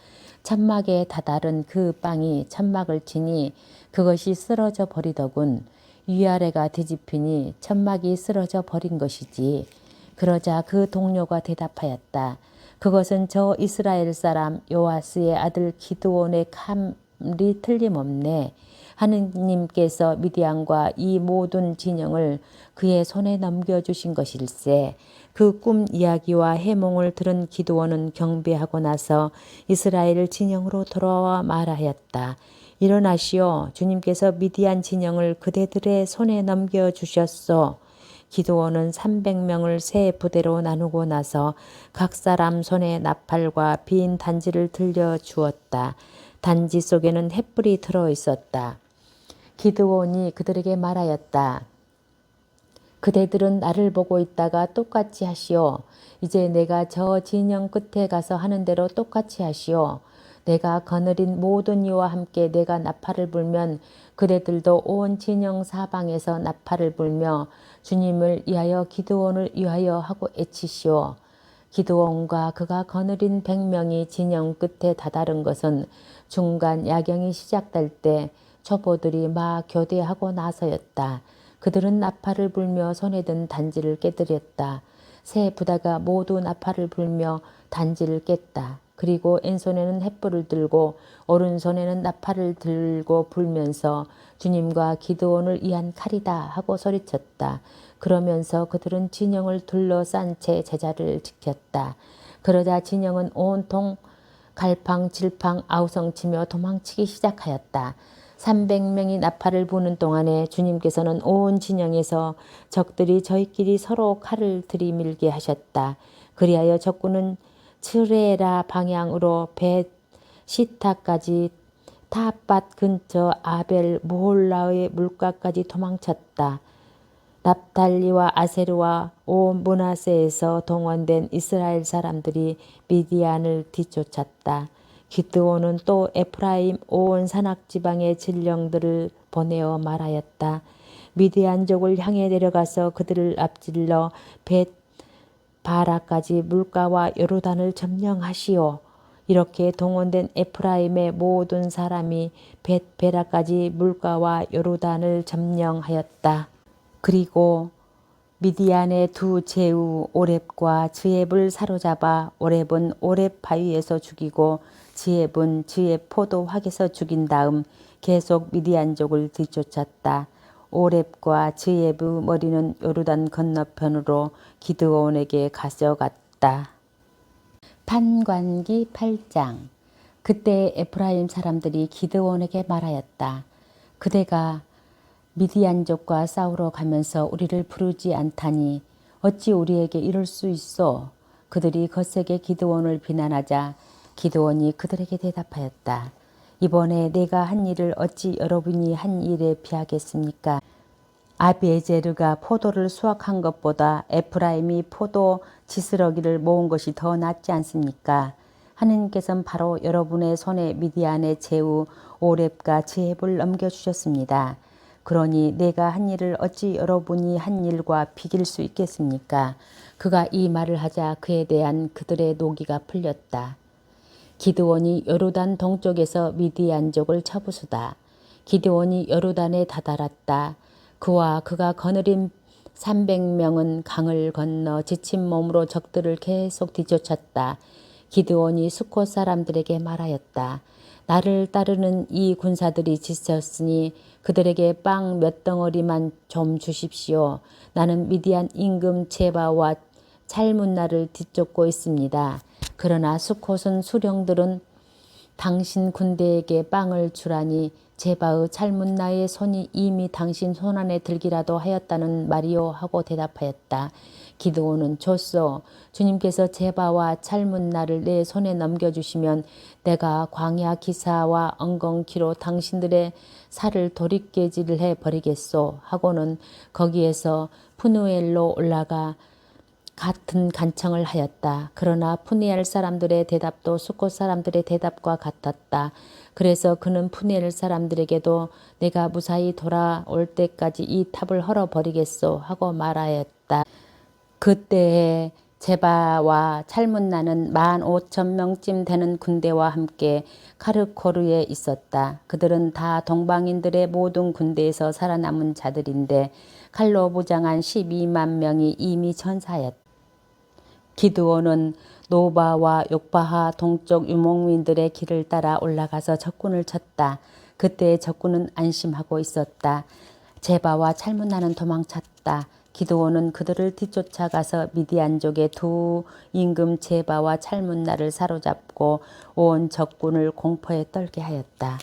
천막에 다다른 그 빵이 천막을 치니 그것이 쓰러져 버리더군. 위아래가 뒤집히니 천막이 쓰러져 버린 것이지. 그러자 그 동료가 대답하였다. 그것은 저 이스라엘 사람 요아스의 아들 기드온의 칼이 틀림없네. 하느님께서 미디안과 이 모든 진영을 그의 손에 넘겨주신 것일세. 그 꿈 이야기와 해몽을 들은 기드온은 경배하고 나서 이스라엘 진영으로 돌아와 말하였다. 일어나시오. 주님께서 미디안 진영을 그대들의 손에 넘겨주셨소. 기드온은 300명을 세 부대로 나누고 나서 각 사람 손에 나팔과 빈 단지를 들려주었다. 단지 속에는 횃불이 들어있었다. 기드온이 그들에게 말하였다. 그대들은 나를 보고 있다가 똑같이 하시오. 이제 내가 저 진영 끝에 가서 하는 대로 똑같이 하시오. 내가 거느린 모든 이와 함께 내가 나팔을 불면 그대들도 온 진영 사방에서 나팔을 불며 주님을 위하여 기드온을 위하여 하고 애치시오. 기드온과 그가 거느린 100명이 진영 끝에 다다른 것은 중간 야경이 시작될 때 초보들이 막 교대하고 나서였다. 그들은 나팔을 불며 손에 든 단지를 깨뜨렸다. 세 부대가 모두 나팔을 불며 단지를 깼다. 그리고 왼손에는 횃불을 들고 오른손에는 나팔을 들고 불면서 주님과 기드온을 위한 칼이다 하고 소리쳤다. 그러면서 그들은 진영을 둘러싼 채 제자를 지켰다. 그러자 진영은 온통 갈팡질팡 아우성치며 도망치기 시작하였다. 300명이 나팔을 부는 동안에 주님께서는 온 진영에서 적들이 저희끼리 서로 칼을 들이밀게 하셨다. 그리하여 적군은 츠레라 방향으로 벳 시타까지 타밧 근처 아벨 모홀라의 물가까지 도망쳤다. 납달리와 아세르와 온 므낫세에서 동원된 이스라엘 사람들이 미디안을 뒤쫓았다. 기드온은 또 에프라임 온 산악지방의 진령들을 보내어 말하였다. 미디안족을 향해 내려가서 그들을 앞질러 벳 바라까지 물가와 요르단을 점령하시오. 이렇게 동원된 에프라임의 모든 사람이 벳 베라까지 물가와 요르단을 점령하였다. 그리고 미디안의 두 제후 오렙과 즈앱을 사로잡아 오렙은 오렙 바위에서 죽이고 즈앱은 즈앱 포도확에서 죽인 다음 계속 미디안족을 뒤쫓았다. 오렙과 즈앱의 머리는 요르단 건너편으로 기드온에게 가져갔다. 판관기 8장. 그때 에프라임 사람들이 기드온에게 말하였다. 그대가 미디안족과 싸우러 가면서 우리를 부르지 않다니 어찌 우리에게 이럴 수 있어? 그들이 거세게 기드온을 비난하자 기드온이 그들에게 대답하였다. 이번에 내가 한 일을 어찌 여러분이 한 일에 비하겠습니까? 아비에제르가 포도를 수확한 것보다 에프라임이 포도 지스러기를 모은 것이 더 낫지 않습니까? 하느님께서는 바로 여러분의 손에 미디안의 제후 오렙과 제heb을 넘겨주셨습니다. 그러니 내가 한 일을 어찌 여러분이 한 일과 비길 수 있겠습니까? 그가 이 말을 하자 그에 대한 그들의 노기가 풀렸다. 기드온이 요르단 동쪽에서 미디안족을 쳐부수다. 기드온이 요르단에 다다랐다. 그와 그가 거느린 300명은 강을 건너 지친 몸으로 적들을 계속 뒤쫓았다. 기드온이 수콧 사람들에게 말하였다. 나를 따르는 이 군사들이 지쳤으니 그들에게 빵 몇 덩어리만 좀 주십시오. 나는 미디안 임금 제바와 찰문나를 뒤쫓고 있습니다. 그러나 수콧은 수령들은 당신 군대에게 빵을 주라니 제바의 찰문나의 손이 이미 당신 손안에 들기라도 하였다는 말이요 하고 대답하였다. 기드온은 좋소. 주님께서 제바와 찰문나를 내 손에 넘겨주시면 내가 광야 기사와 엉겅퀴로 당신들의 살을 도릿개질을 해버리겠소 하고는 거기에서 푸누엘로 올라가 같은 간청을 하였다. 그러나 푸니엘 사람들의 대답도 수콧 사람들의 대답과 같았다. 그래서 그는 푸니엘 사람들에게도 내가 무사히 돌아올 때까지 이 탑을 헐어버리겠소 하고 말하였다. 그때에 제바와 찰문나는 15,000명쯤 되는 군대와 함께 카르코르에 있었다. 그들은 다 동방인들의 모든 군대에서 살아남은 자들인데 칼로 무장한 12만 명이 이미 전사하였다. 기드온은 노바와 욕바하 동쪽 유목민들의 길을 따라 올라가서 적군을 쳤다. 그때 적군은 안심하고 있었다. 제바와 찰문나는 도망쳤다. 기드온은 그들을 뒤쫓아가서 미디안족의 두 임금 제바와 찰문나를 사로잡고 온 적군을 공포에 떨게 하였다.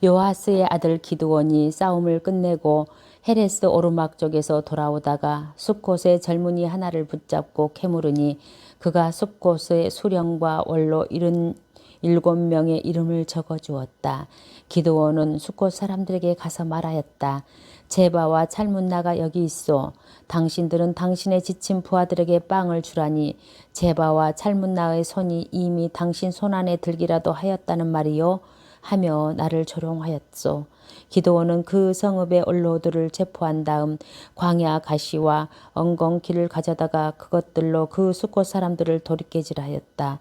요아스의 아들 기드온이 싸움을 끝내고 헤레스 오르막 쪽에서 돌아오다가 숲곳의 젊은이 하나를 붙잡고 캐물으니 그가 숲곳의 수령과 원로 77명의 이름을 적어주었다. 기드온은 숲곳 사람들에게 가서 말하였다. 제바와 찰문나가 여기 있소. 당신들은 당신의 지친 부하들에게 빵을 주라니 제바와 찰문나의 손이 이미 당신 손안에 들기라도 하였다는 말이요 하며 나를 조롱하였소. 기드온은 그 성읍의 원로들을 체포한 다음 광야 가시와 엉겅퀴를 가져다가 그것들로 그 수콧 사람들을 도릿개질하였다.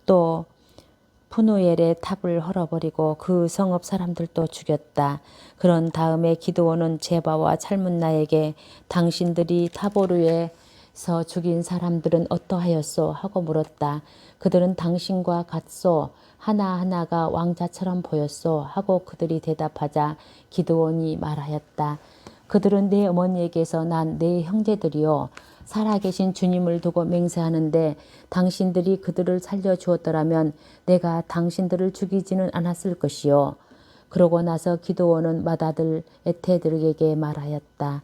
또 푸누엘의 탑을 헐어버리고 그 성읍 사람들도 죽였다. 그런 다음에 기드온은 제바와 찰문나에게 당신들이 타보르에서 죽인 사람들은 어떠하였소? 하고 물었다. 그들은 당신과 같소. 하나하나가 왕자처럼 보였소. 하고 그들이 대답하자 기드온이 말하였다. 그들은 내 어머니에게서 난 내 형제들이요. 살아계신 주님을 두고 맹세하는데 당신들이 그들을 살려주었더라면 내가 당신들을 죽이지는 않았을 것이요. 그러고 나서 기드온은 맏아들 에테들에게 말하였다.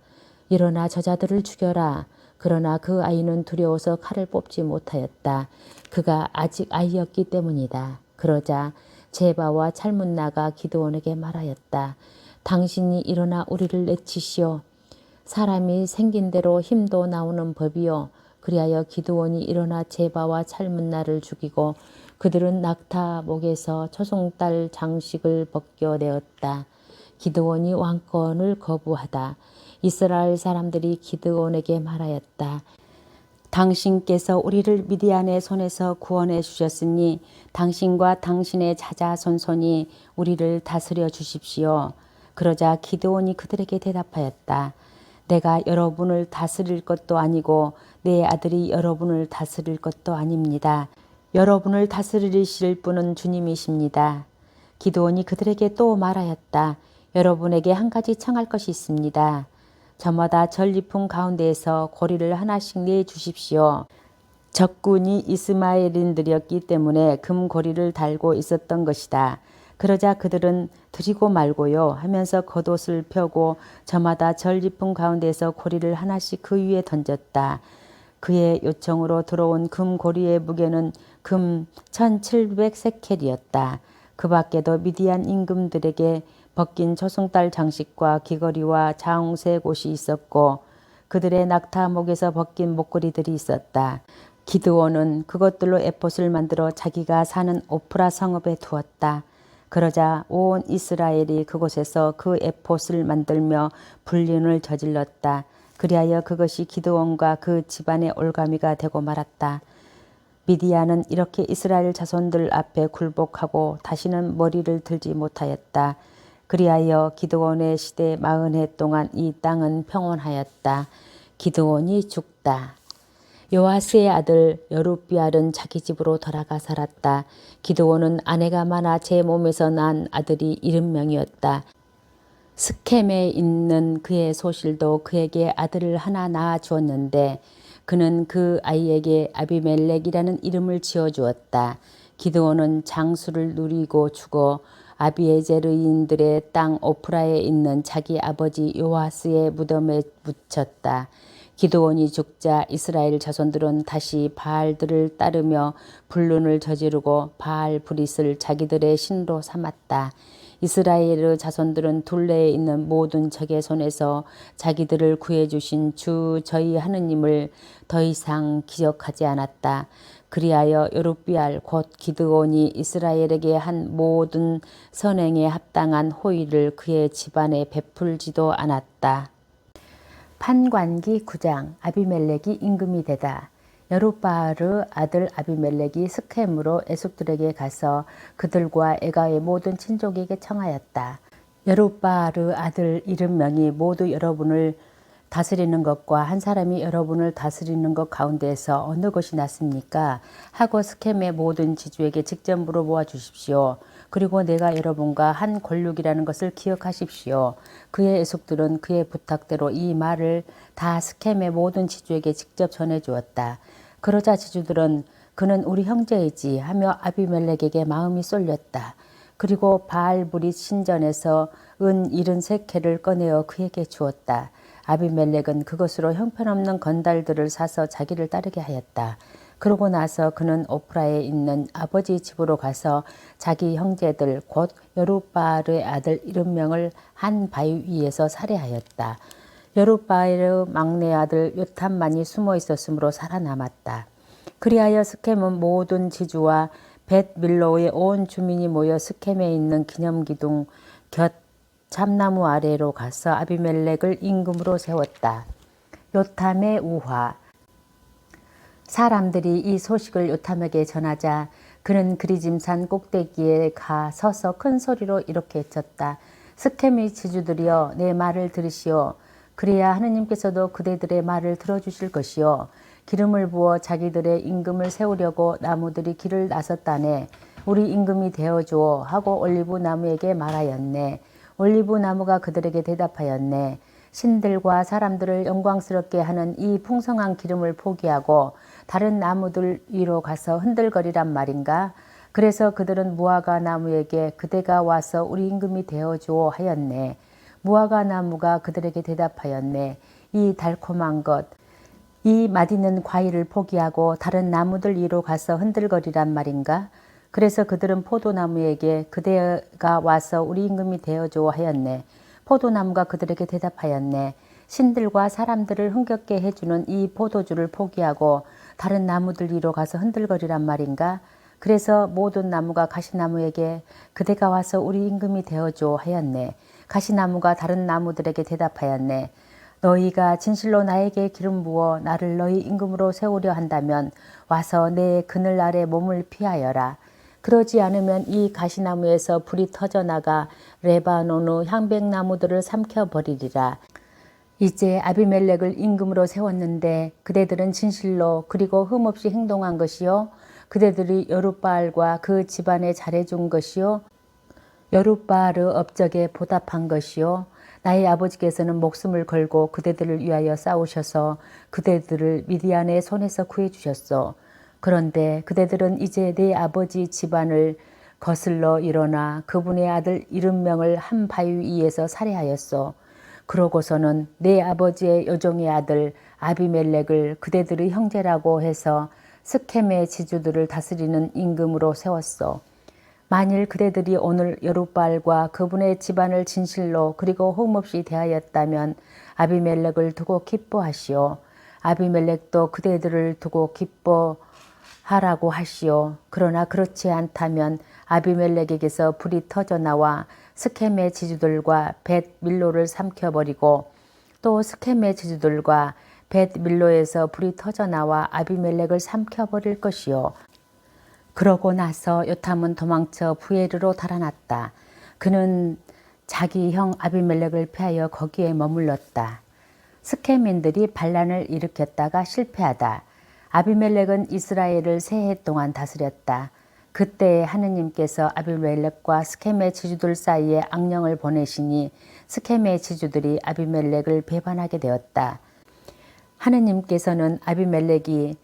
일어나 저자들을 죽여라. 그러나 그 아이는 두려워서 칼을 뽑지 못하였다. 그가 아직 아이였기 때문이다. 그러자 제바와 찰문나가 기드온에게 말하였다. 당신이 일어나 우리를 내치시오. 사람이 생긴 대로 힘도 나오는 법이요. 그리하여 기드온이 일어나 제바와 찰문나를 죽이고 그들은 낙타 목에서 초승달 장식을 벗겨내었다. 기드온이 왕권을 거부하다. 이스라엘 사람들이 기드온에게 말하였다. 당신께서 우리를 미디안의 손에서 구원해 주셨으니 당신과 당신의 자자손손이 우리를 다스려 주십시오. 그러자 기드온이 그들에게 대답하였다. 내가 여러분을 다스릴 것도 아니고 내 아들이 여러분을 다스릴 것도 아닙니다. 여러분을 다스리실 분은 주님이십니다. 기드온이 그들에게 또 말하였다. 여러분에게 한 가지 청할 것이 있습니다. 저마다 전리품 가운데에서 고리를 하나씩 내주십시오. 적군이 이스마엘인들이었기 때문에 금고리를 달고 있었던 것이다. 그러자 그들은 드리고 말고요 하면서 겉옷을 펴고 저마다 전리품 가운데서 고리를 하나씩 그 위에 던졌다. 그의 요청으로 들어온 금고리의 무게는 금 1700세켈이었다. 그 밖에도 미디안 임금들에게 벗긴 초승달 장식과 귀걸이와 자웅새 옷이 있었고 그들의 낙타 목에서 벗긴 목걸이들이 있었다. 기드온은 그것들로 에봇을 만들어 자기가 사는 오프라 성읍에 두었다. 그러자 온 이스라엘이 그곳에서 그 에봇을 만들며 불륜을 저질렀다. 그리하여 그것이 기드온과 그 집안의 올가미가 되고 말았다. 미디안은 이렇게 이스라엘 자손들 앞에 굴복하고 다시는 머리를 들지 못하였다. 그리하여 기드온의 시대 40해 동안 이 땅은 평온하였다. 기드온이 죽다. 요아스의 아들 여룹비알은 자기 집으로 돌아가 살았다. 기드온은 아내가 많아 제 몸에서 난 아들이 70명이었다. 스켐에 있는 그의 소실도 그에게 아들을 하나 낳아 주었는데 그는 그 아이에게 아비멜렉이라는 이름을 지어주었다. 기드온은 장수를 누리고 죽어 아비에제르인들의 땅 오프라에 있는 자기 아버지 요아스의 무덤에 묻혔다. 기드온이 죽자 이스라엘 자손들은 다시 바알들을 따르며 불륜을 저지르고 바알 브릿을 자기들의 신로 삼았다. 이스라엘의 자손들은 둘레에 있는 모든 적의 손에서 자기들을 구해주신 주 저희 하느님을 더 이상 기억하지 않았다. 그리하여 여룹비알 곧 기드온이 이스라엘에게 한 모든 선행에 합당한 호의를 그의 집안에 베풀지도 않았다. 판관기 9장. 아비멜렉이 임금이 되다. 여룹바알의 아들 아비멜렉이 스켐으로 에숙들에게 가서 그들과 에가의 모든 친족에게 청하였다. 여룹바알의 아들 70명이 모두 여러분을 다스리는 것과 한 사람이 여러분을 다스리는 것 가운데에서 어느 것이 낫습니까? 하고 스켐의 모든 지주에게 직접 물어보아 주십시오. 그리고 내가 여러분과 한 권력이라는 것을 기억하십시오. 그의 애속들은 그의 부탁대로 이 말을 다 스켐의 모든 지주에게 직접 전해주었다. 그러자 지주들은 그는 우리 형제이지 하며 아비멜렉에게 마음이 쏠렸다. 그리고 바알브릿 신전에서 은 73개를 꺼내어 그에게 주었다. 아비멜렉은 그것으로 형편없는 건달들을 사서 자기를 따르게 하였다. 그러고 나서 그는 오프라에 있는 아버지 집으로 가서 자기 형제들 곧 여룹바알의 아들 70명을 한 바위 위에서 살해하였다. 여룹바알의 막내 아들 요탐만이 숨어 있었으므로 살아남았다. 그리하여 스켐은 모든 지주와 벳 밀로의 온 주민이 모여 스켐에 있는 기념기둥 곁 참나무 아래로 가서 아비멜렉을 임금으로 세웠다. 요탐의 우화. 사람들이 이 소식을 요탐에게 전하자 그는 그리짐산 꼭대기에 가 서서 큰 소리로 이렇게 외쳤다. 스켐의 지주들이여 내 말을 들으시오. 그래야 하느님께서도 그대들의 말을 들어주실 것이요. 기름을 부어 자기들의 임금을 세우려고 나무들이 길을 나섰다네. 우리 임금이 되어주오 하고 올리브 나무에게 말하였네. 올리브 나무가 그들에게 대답하였네. 신들과 사람들을 영광스럽게 하는 이 풍성한 기름을 포기하고 다른 나무들 위로 가서 흔들거리란 말인가? 그래서 그들은 무화과 나무에게 그대가 와서 우리 임금이 되어주오 하였네. 무화과 나무가 그들에게 대답하였네. 이 달콤한 것, 이 맛있는 과일을 포기하고 다른 나무들 위로 가서 흔들거리란 말인가? 그래서 그들은 포도나무에게 그대가 와서 우리 임금이 되어주오 하였네. 포도나무가 그들에게 대답하였네. 신들과 사람들을 흥겹게 해주는 이 포도주를 포기하고 다른 나무들 위로 가서 흔들거리란 말인가? 그래서 모든 나무가 가시나무에게 그대가 와서 우리 임금이 되어주오 하였네. 가시나무가 다른 나무들에게 대답하였네. 너희가 진실로 나에게 기름 부어 나를 너희 임금으로 세우려 한다면 와서 내 그늘 아래 몸을 피하여라. 그러지 않으면 이 가시나무에서 불이 터져나가 레바논의 향백나무들을 삼켜버리리라. 이제 아비멜렉을 임금으로 세웠는데 그대들은 진실로 그리고 흠없이 행동한 것이요. 그대들이 여룹바알과 그 집안에 잘해준 것이요. 여룹바알의 업적에 보답한 것이요. 나의 아버지께서는 목숨을 걸고 그대들을 위하여 싸우셔서 그대들을 미디안의 손에서 구해주셨소. 그런데 그대들은 이제 내 아버지 집안을 거슬러 일어나 그분의 아들 70명을 한 바위 위에서 살해하였소. 그러고서는 내 아버지의 여종의 아들 아비멜렉을 그대들의 형제라고 해서 스켐의 지주들을 다스리는 임금으로 세웠소. 만일 그대들이 오늘 여룻바알과 그분의 집안을 진실로 그리고 흠없이 대하였다면 아비멜렉을 두고 기뻐하시오. 아비멜렉도 그대들을 두고 기뻐하라고 하시오. 그러나 그렇지 않다면 아비멜렉에게서 불이 터져 나와 스켐의 지주들과 벳 밀로를 삼켜버리고 또 스켐의 지주들과 벳 밀로에서 불이 터져 나와 아비멜렉을 삼켜버릴 것이요. 그러고 나서 요탐은 도망쳐 부에르로 달아났다. 그는 자기 형 아비멜렉을 피하여 거기에 머물렀다. 스켐인들이 반란을 일으켰다가 실패하다. 아비멜렉은 이스라엘을 세 해 동안 다스렸다. 그때 하느님께서 아비멜렉과 스켐의 지주들 사이에 악령을 보내시니 스켐의 지주들이 아비멜렉을 배반하게 되었다. 하느님께서는 아비멜렉이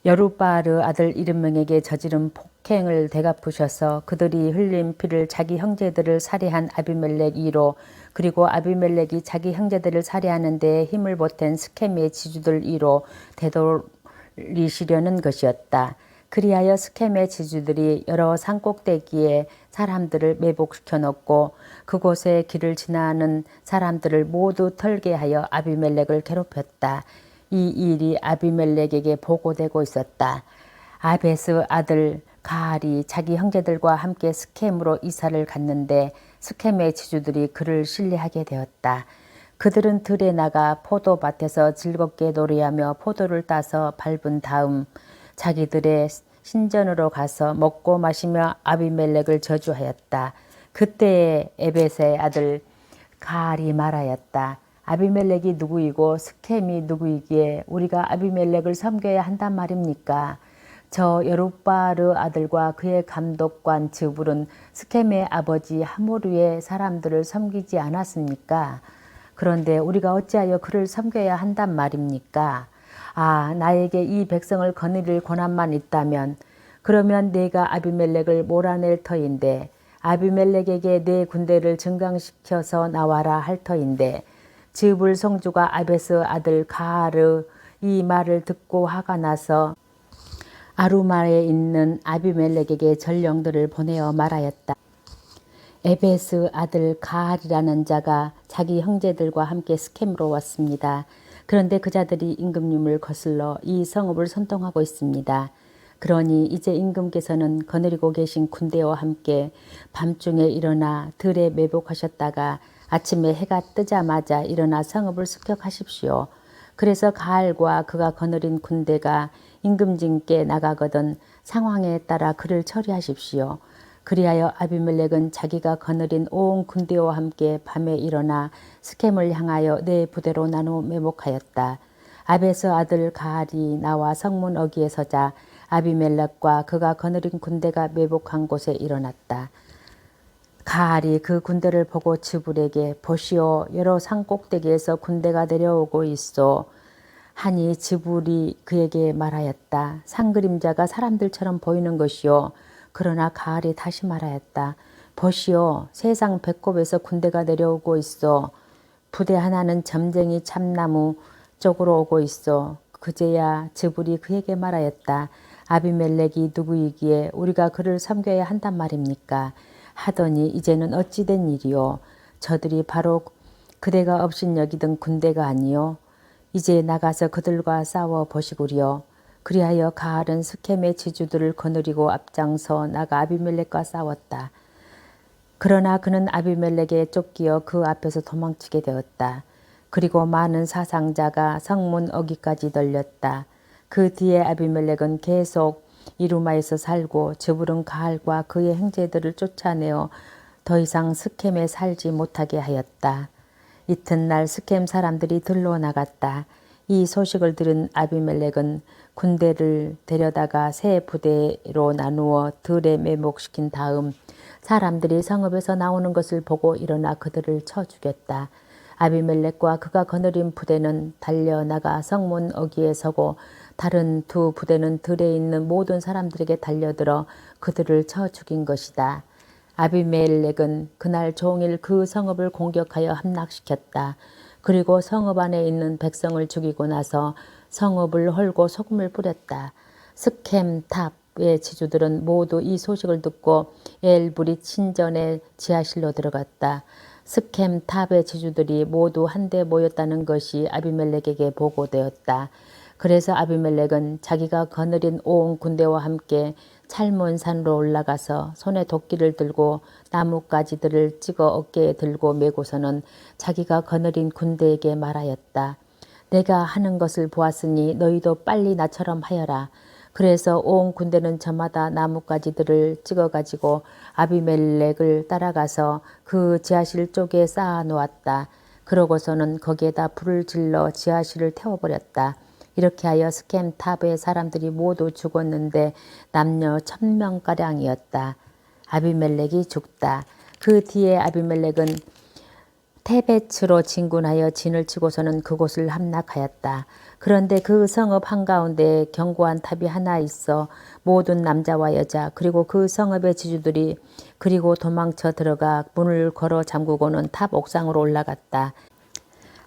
여룻바알 아들 이름명에게 저지른 폭행을 되갚으셔서 그들이 흘린 피를 자기 형제들을 살해한 아비멜렉 이로 그리고 아비멜렉이 자기 형제들을 살해하는 데에 힘을 보탠 스켐의 지주들 이로 되돌리시려는 것이었다. 그리하여 스켐의 지주들이 여러 산꼭대기에 사람들을 매복시켜 놓고 그곳에 길을 지나는 사람들을 모두 털게 하여 아비멜렉을 괴롭혔다. 이 일이 아비멜렉에게 보고되고 있었다. 아베스 아들 가알이 자기 형제들과 함께 스켐으로 이사를 갔는데 스켐의 지주들이 그를 신뢰하게 되었다. 그들은 들에 나가 포도밭에서 즐겁게 노래하며 포도를 따서 밟은 다음 자기들의 신전으로 가서 먹고 마시며 아비멜렉을 저주하였다. 그때에 에벳의 아들 가알이 말하였다. 아비멜렉이 누구이고 스켐이 누구이기에 우리가 아비멜렉을 섬겨야 한단 말입니까? 저 여룻바알 아들과 그의 감독관 즈불은 스켐의 아버지 하모르의 사람들을 섬기지 않았습니까? 그런데 우리가 어찌하여 그를 섬겨야 한단 말입니까? 아, 나에게 이 백성을 거느릴 권한만 있다면 그러면 내가 아비멜렉을 몰아낼 터인데 아비멜렉에게 내 군대를 증강시켜서 나와라 할 터인데 즈불 성주가 아베스 아들 가알의 이 말을 듣고 화가 나서 아루마에 있는 아비멜렉에게 전령들을 보내어 말하였다. 에베스 아들 가알이라는 자가 자기 형제들과 함께 스켐으로 왔습니다. 그런데 그 자들이 임금님을 거슬러 이 성읍을 선동하고 있습니다. 그러니 이제 임금께서는 거느리고 계신 군대와 함께 밤중에 일어나 들에 매복하셨다가 아침에 해가 뜨자마자 일어나 성읍을 습격하십시오. 그래서 가알과 그가 거느린 군대가 임금님께 나가거든 상황에 따라 그를 처리하십시오. 그리하여 아비멜렉은 자기가 거느린 온 군대와 함께 밤에 일어나 스켐을 향하여 네 부대로 나누어 매복하였다. 아베스 아들 가알이 나와 성문 어귀에 서자 아비멜렉과 그가 거느린 군대가 매복한 곳에 일어났다. 가알이 그 군대를 보고 즈불에게 보시오 여러 산 꼭대기에서 군대가 내려오고 있어 하니 즈불이 그에게 말하였다. 산 그림자가 사람들처럼 보이는 것이요. 그러나 가알이 다시 말하였다. 보시오 세상 배꼽에서 군대가 내려오고 있어. 부대 하나는 점쟁이 참나무 쪽으로 오고 있어. 그제야 즈불이 그에게 말하였다. 아비멜렉이 누구이기에 우리가 그를 섬겨야 한단 말입니까? 하더니 이제는 어찌 된 일이요? 저들이 바로 그대가 업신여기던 군대가 아니요? 이제 나가서 그들과 싸워 보시구려. 그리하여 가알은 스켐의 지주들을 거느리고 앞장서 나가 아비멜렉과 싸웠다. 그러나 그는 아비멜렉에 쫓기어 그 앞에서 도망치게 되었다. 그리고 많은 사상자가 성문 어귀까지 널렸다. 그 뒤에 아비멜렉은 계속 이루마에서 살고 즈불은 가알과 그의 형제들을 쫓아내어 더 이상 스켐에 살지 못하게 하였다. 이튿날 스켐 사람들이 들러 나갔다. 이 소식을 들은 아비멜렉은 군대를 데려다가 세 부대로 나누어 들에 매복시킨 다음 사람들이 성읍에서 나오는 것을 보고 일어나 그들을 쳐 죽였다. 아비멜렉과 그가 거느린 부대는 달려나가 성문 어귀에 서고 다른 두 부대는 들에 있는 모든 사람들에게 달려들어 그들을 쳐 죽인 것이다. 아비멜렉은 그날 종일 그 성읍을 공격하여 함락시켰다. 그리고 성읍 안에 있는 백성을 죽이고 나서 성읍을 헐고 소금을 뿌렸다. 스켐, 탑, 탑의 지주들은 모두 이 소식을 듣고 엘브릿 신전의 지하실로 들어갔다. 스켐 탑의 지주들이 모두 한데 모였다는 것이 아비멜렉에게 보고되었다. 그래서 아비멜렉은 자기가 거느린 온 군대와 함께 찰몬산으로 올라가서 손에 도끼를 들고 나뭇가지들을 찍어 어깨에 들고 메고서는 자기가 거느린 군대에게 말하였다. 내가 하는 것을 보았으니 너희도 빨리 나처럼 하여라. 그래서 온 군대는 저마다 나뭇가지들을 찍어가지고 아비멜렉을 따라가서 그 지하실 쪽에 쌓아 놓았다. 그러고서는 거기에다 불을 질러 지하실을 태워버렸다. 이렇게 하여 스켐 탑의 사람들이 모두 죽었는데 남녀 1000명가량이었다. 아비멜렉이 죽다. 그 뒤에 아비멜렉은 테베츠로 진군하여 진을 치고서는 그곳을 함락하였다. 그런데 그 성읍 한가운데 견고한 탑이 하나 있어 모든 남자와 여자 그리고 그 성읍의 지주들이 그리고 도망쳐 들어가 문을 걸어 잠그고는 탑 옥상으로 올라갔다.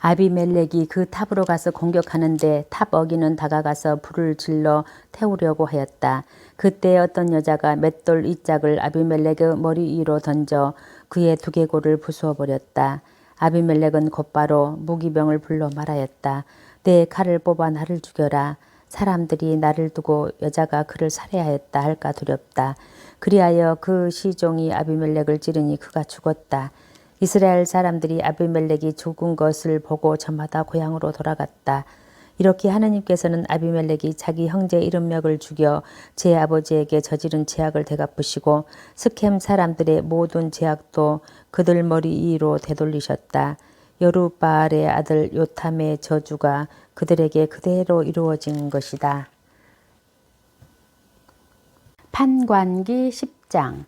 아비멜렉이 그 탑으로 가서 공격하는데 탑 어기는 다가가서 불을 질러 태우려고 하였다. 그때 어떤 여자가 맷돌 이짝을 아비멜렉의 머리 위로 던져 그의 두개골을 부수어 버렸다. 아비멜렉은 곧바로 무기병을 불러 말하였다. 내 칼을 뽑아 나를 죽여라. 사람들이 나를 두고 여자가 그를 살해하였다 할까 두렵다. 그리하여 그 시종이 아비멜렉을 찌르니 그가 죽었다. 이스라엘 사람들이 아비멜렉이 죽은 것을 보고 저마다 고향으로 돌아갔다. 이렇게 하느님께서는 아비멜렉이 자기 형제 이름멱을 죽여 제 아버지에게 저지른 죄악을 되갚으시고 스켐 사람들의 모든 죄악도 그들 머리 위로 되돌리셨다. 여룻바알의 아들 요탐의 저주가 그들에게 그대로 이루어진 것이다. 판관기 10장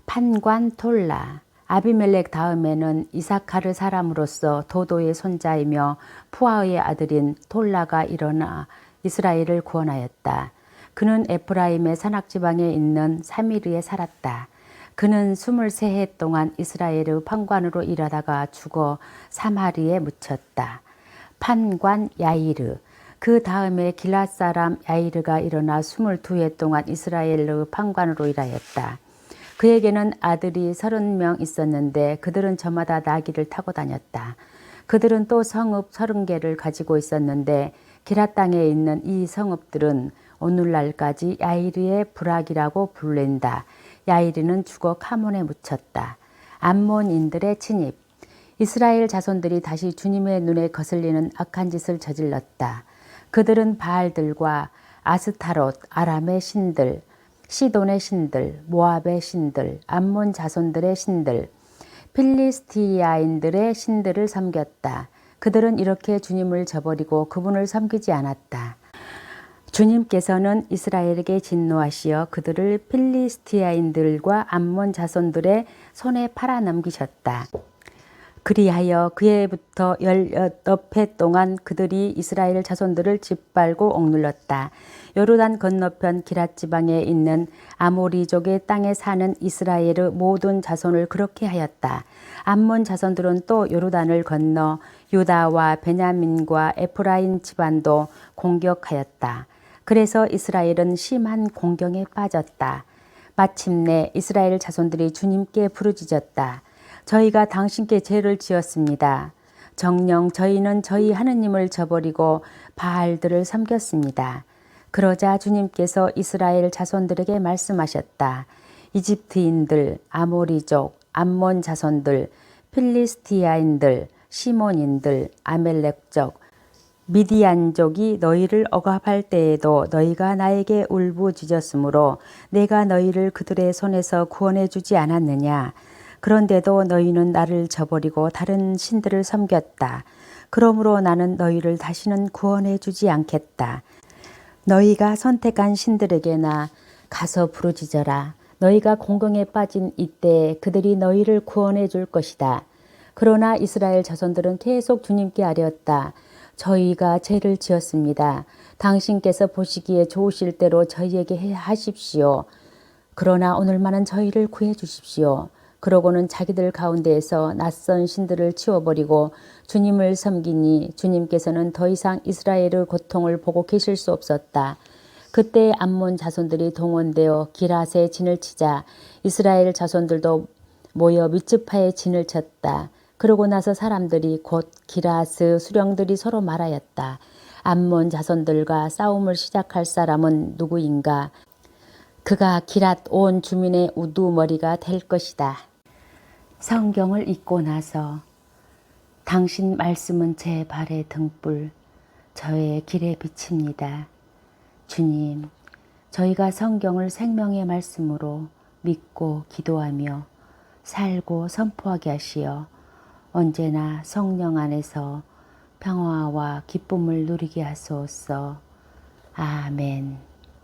판관 톨라. 아비멜렉 다음에는 이사카르 사람으로서 도도의 손자이며 푸아의 아들인 톨라가 일어나 이스라엘을 구원하였다. 그는 에프라임의 산악지방에 있는 사미르에 살았다. 그는 23해 동안 이스라엘의 판관으로 일하다가 죽어 사마리에 묻혔다. 판관 야이르. 그 다음에 길앗 사람 야이르가 일어나 22해 동안 이스라엘의 판관으로 일하였다. 그에게는 아들이 30명 있었는데 그들은 저마다 나귀를 타고 다녔다. 그들은 또 성읍 30개를 가지고 있었는데 기랏 땅에 있는 이 성읍들은 오늘날까지 야이르의 부락이라고 불린다. 야이르는 죽어 카몬에 묻혔다. 암몬인들의 침입. 이스라엘 자손들이 다시 주님의 눈에 거슬리는 악한 짓을 저질렀다. 그들은 바알들과 아스타롯, 아람의 신들, 시돈의 신들, 모압의 신들, 암몬 자손들의 신들, 필리스티아인들의 신들을 섬겼다. 그들은 이렇게 주님을 저버리고 그분을 섬기지 않았다. 주님께서는 이스라엘에게 진노하시어 그들을 필리스티아인들과 암몬 자손들의 손에 팔아넘기셨다. 그리하여 그해부터 18해 동안 그들이 이스라엘 자손들을 짓밟고 억눌렀다. 요르단 건너편 기랏 지방에 있는 아모리족의 땅에 사는 이스라엘의 모든 자손을 그렇게 하였다. 암몬 자손들은 또 요르단을 건너 유다와 베냐민과 에프라임 집안도 공격하였다. 그래서 이스라엘은 심한 공경에 빠졌다. 마침내 이스라엘 자손들이 주님께 부르짖었다. 저희가 당신께 죄를 지었습니다. 정녕 저희는 저희 하느님을 저버리고 바알들을 섬겼습니다. 그러자 주님께서 이스라엘 자손들에게 말씀하셨다. 이집트인들, 아모리족, 암몬 자손들, 필리스티아인들, 시몬인들, 아멜렉족, 미디안족이 너희를 억압할 때에도 너희가 나에게 울부짖었으므로 내가 너희를 그들의 손에서 구원해 주지 않았느냐. 그런데도 너희는 나를 저버리고 다른 신들을 섬겼다. 그러므로 나는 너희를 다시는 구원해 주지 않겠다. 너희가 선택한 신들에게나 가서 부르짖어라. 너희가 공경에 빠진 이때 그들이 너희를 구원해 줄 것이다. 그러나 이스라엘 자손들은 계속 주님께 아뢰었다. 저희가 죄를 지었습니다. 당신께서 보시기에 좋으실 대로 저희에게 하십시오. 그러나 오늘만은 저희를 구해 주십시오. 그러고는 자기들 가운데에서 낯선 신들을 치워버리고 주님을 섬기니 주님께서는 더 이상 이스라엘의 고통을 보고 계실 수 없었다. 그때 암몬 자손들이 동원되어 기랏에 진을 치자 이스라엘 자손들도 모여 미츠파에 진을 쳤다. 그러고 나서 사람들이 곧 기랏의 수령들이 서로 말하였다. 암몬 자손들과 싸움을 시작할 사람은 누구인가? 그가 기랏 온 주민의 우두머리가 될 것이다. 성경을 읽고 나서 당신 말씀은 제 발의 등불, 저의 길에 비칩니다. 주님, 저희가 성경을 생명의 말씀으로 믿고 기도하며 살고 선포하게 하시어 언제나 성령 안에서 평화와 기쁨을 누리게 하소서. 아멘.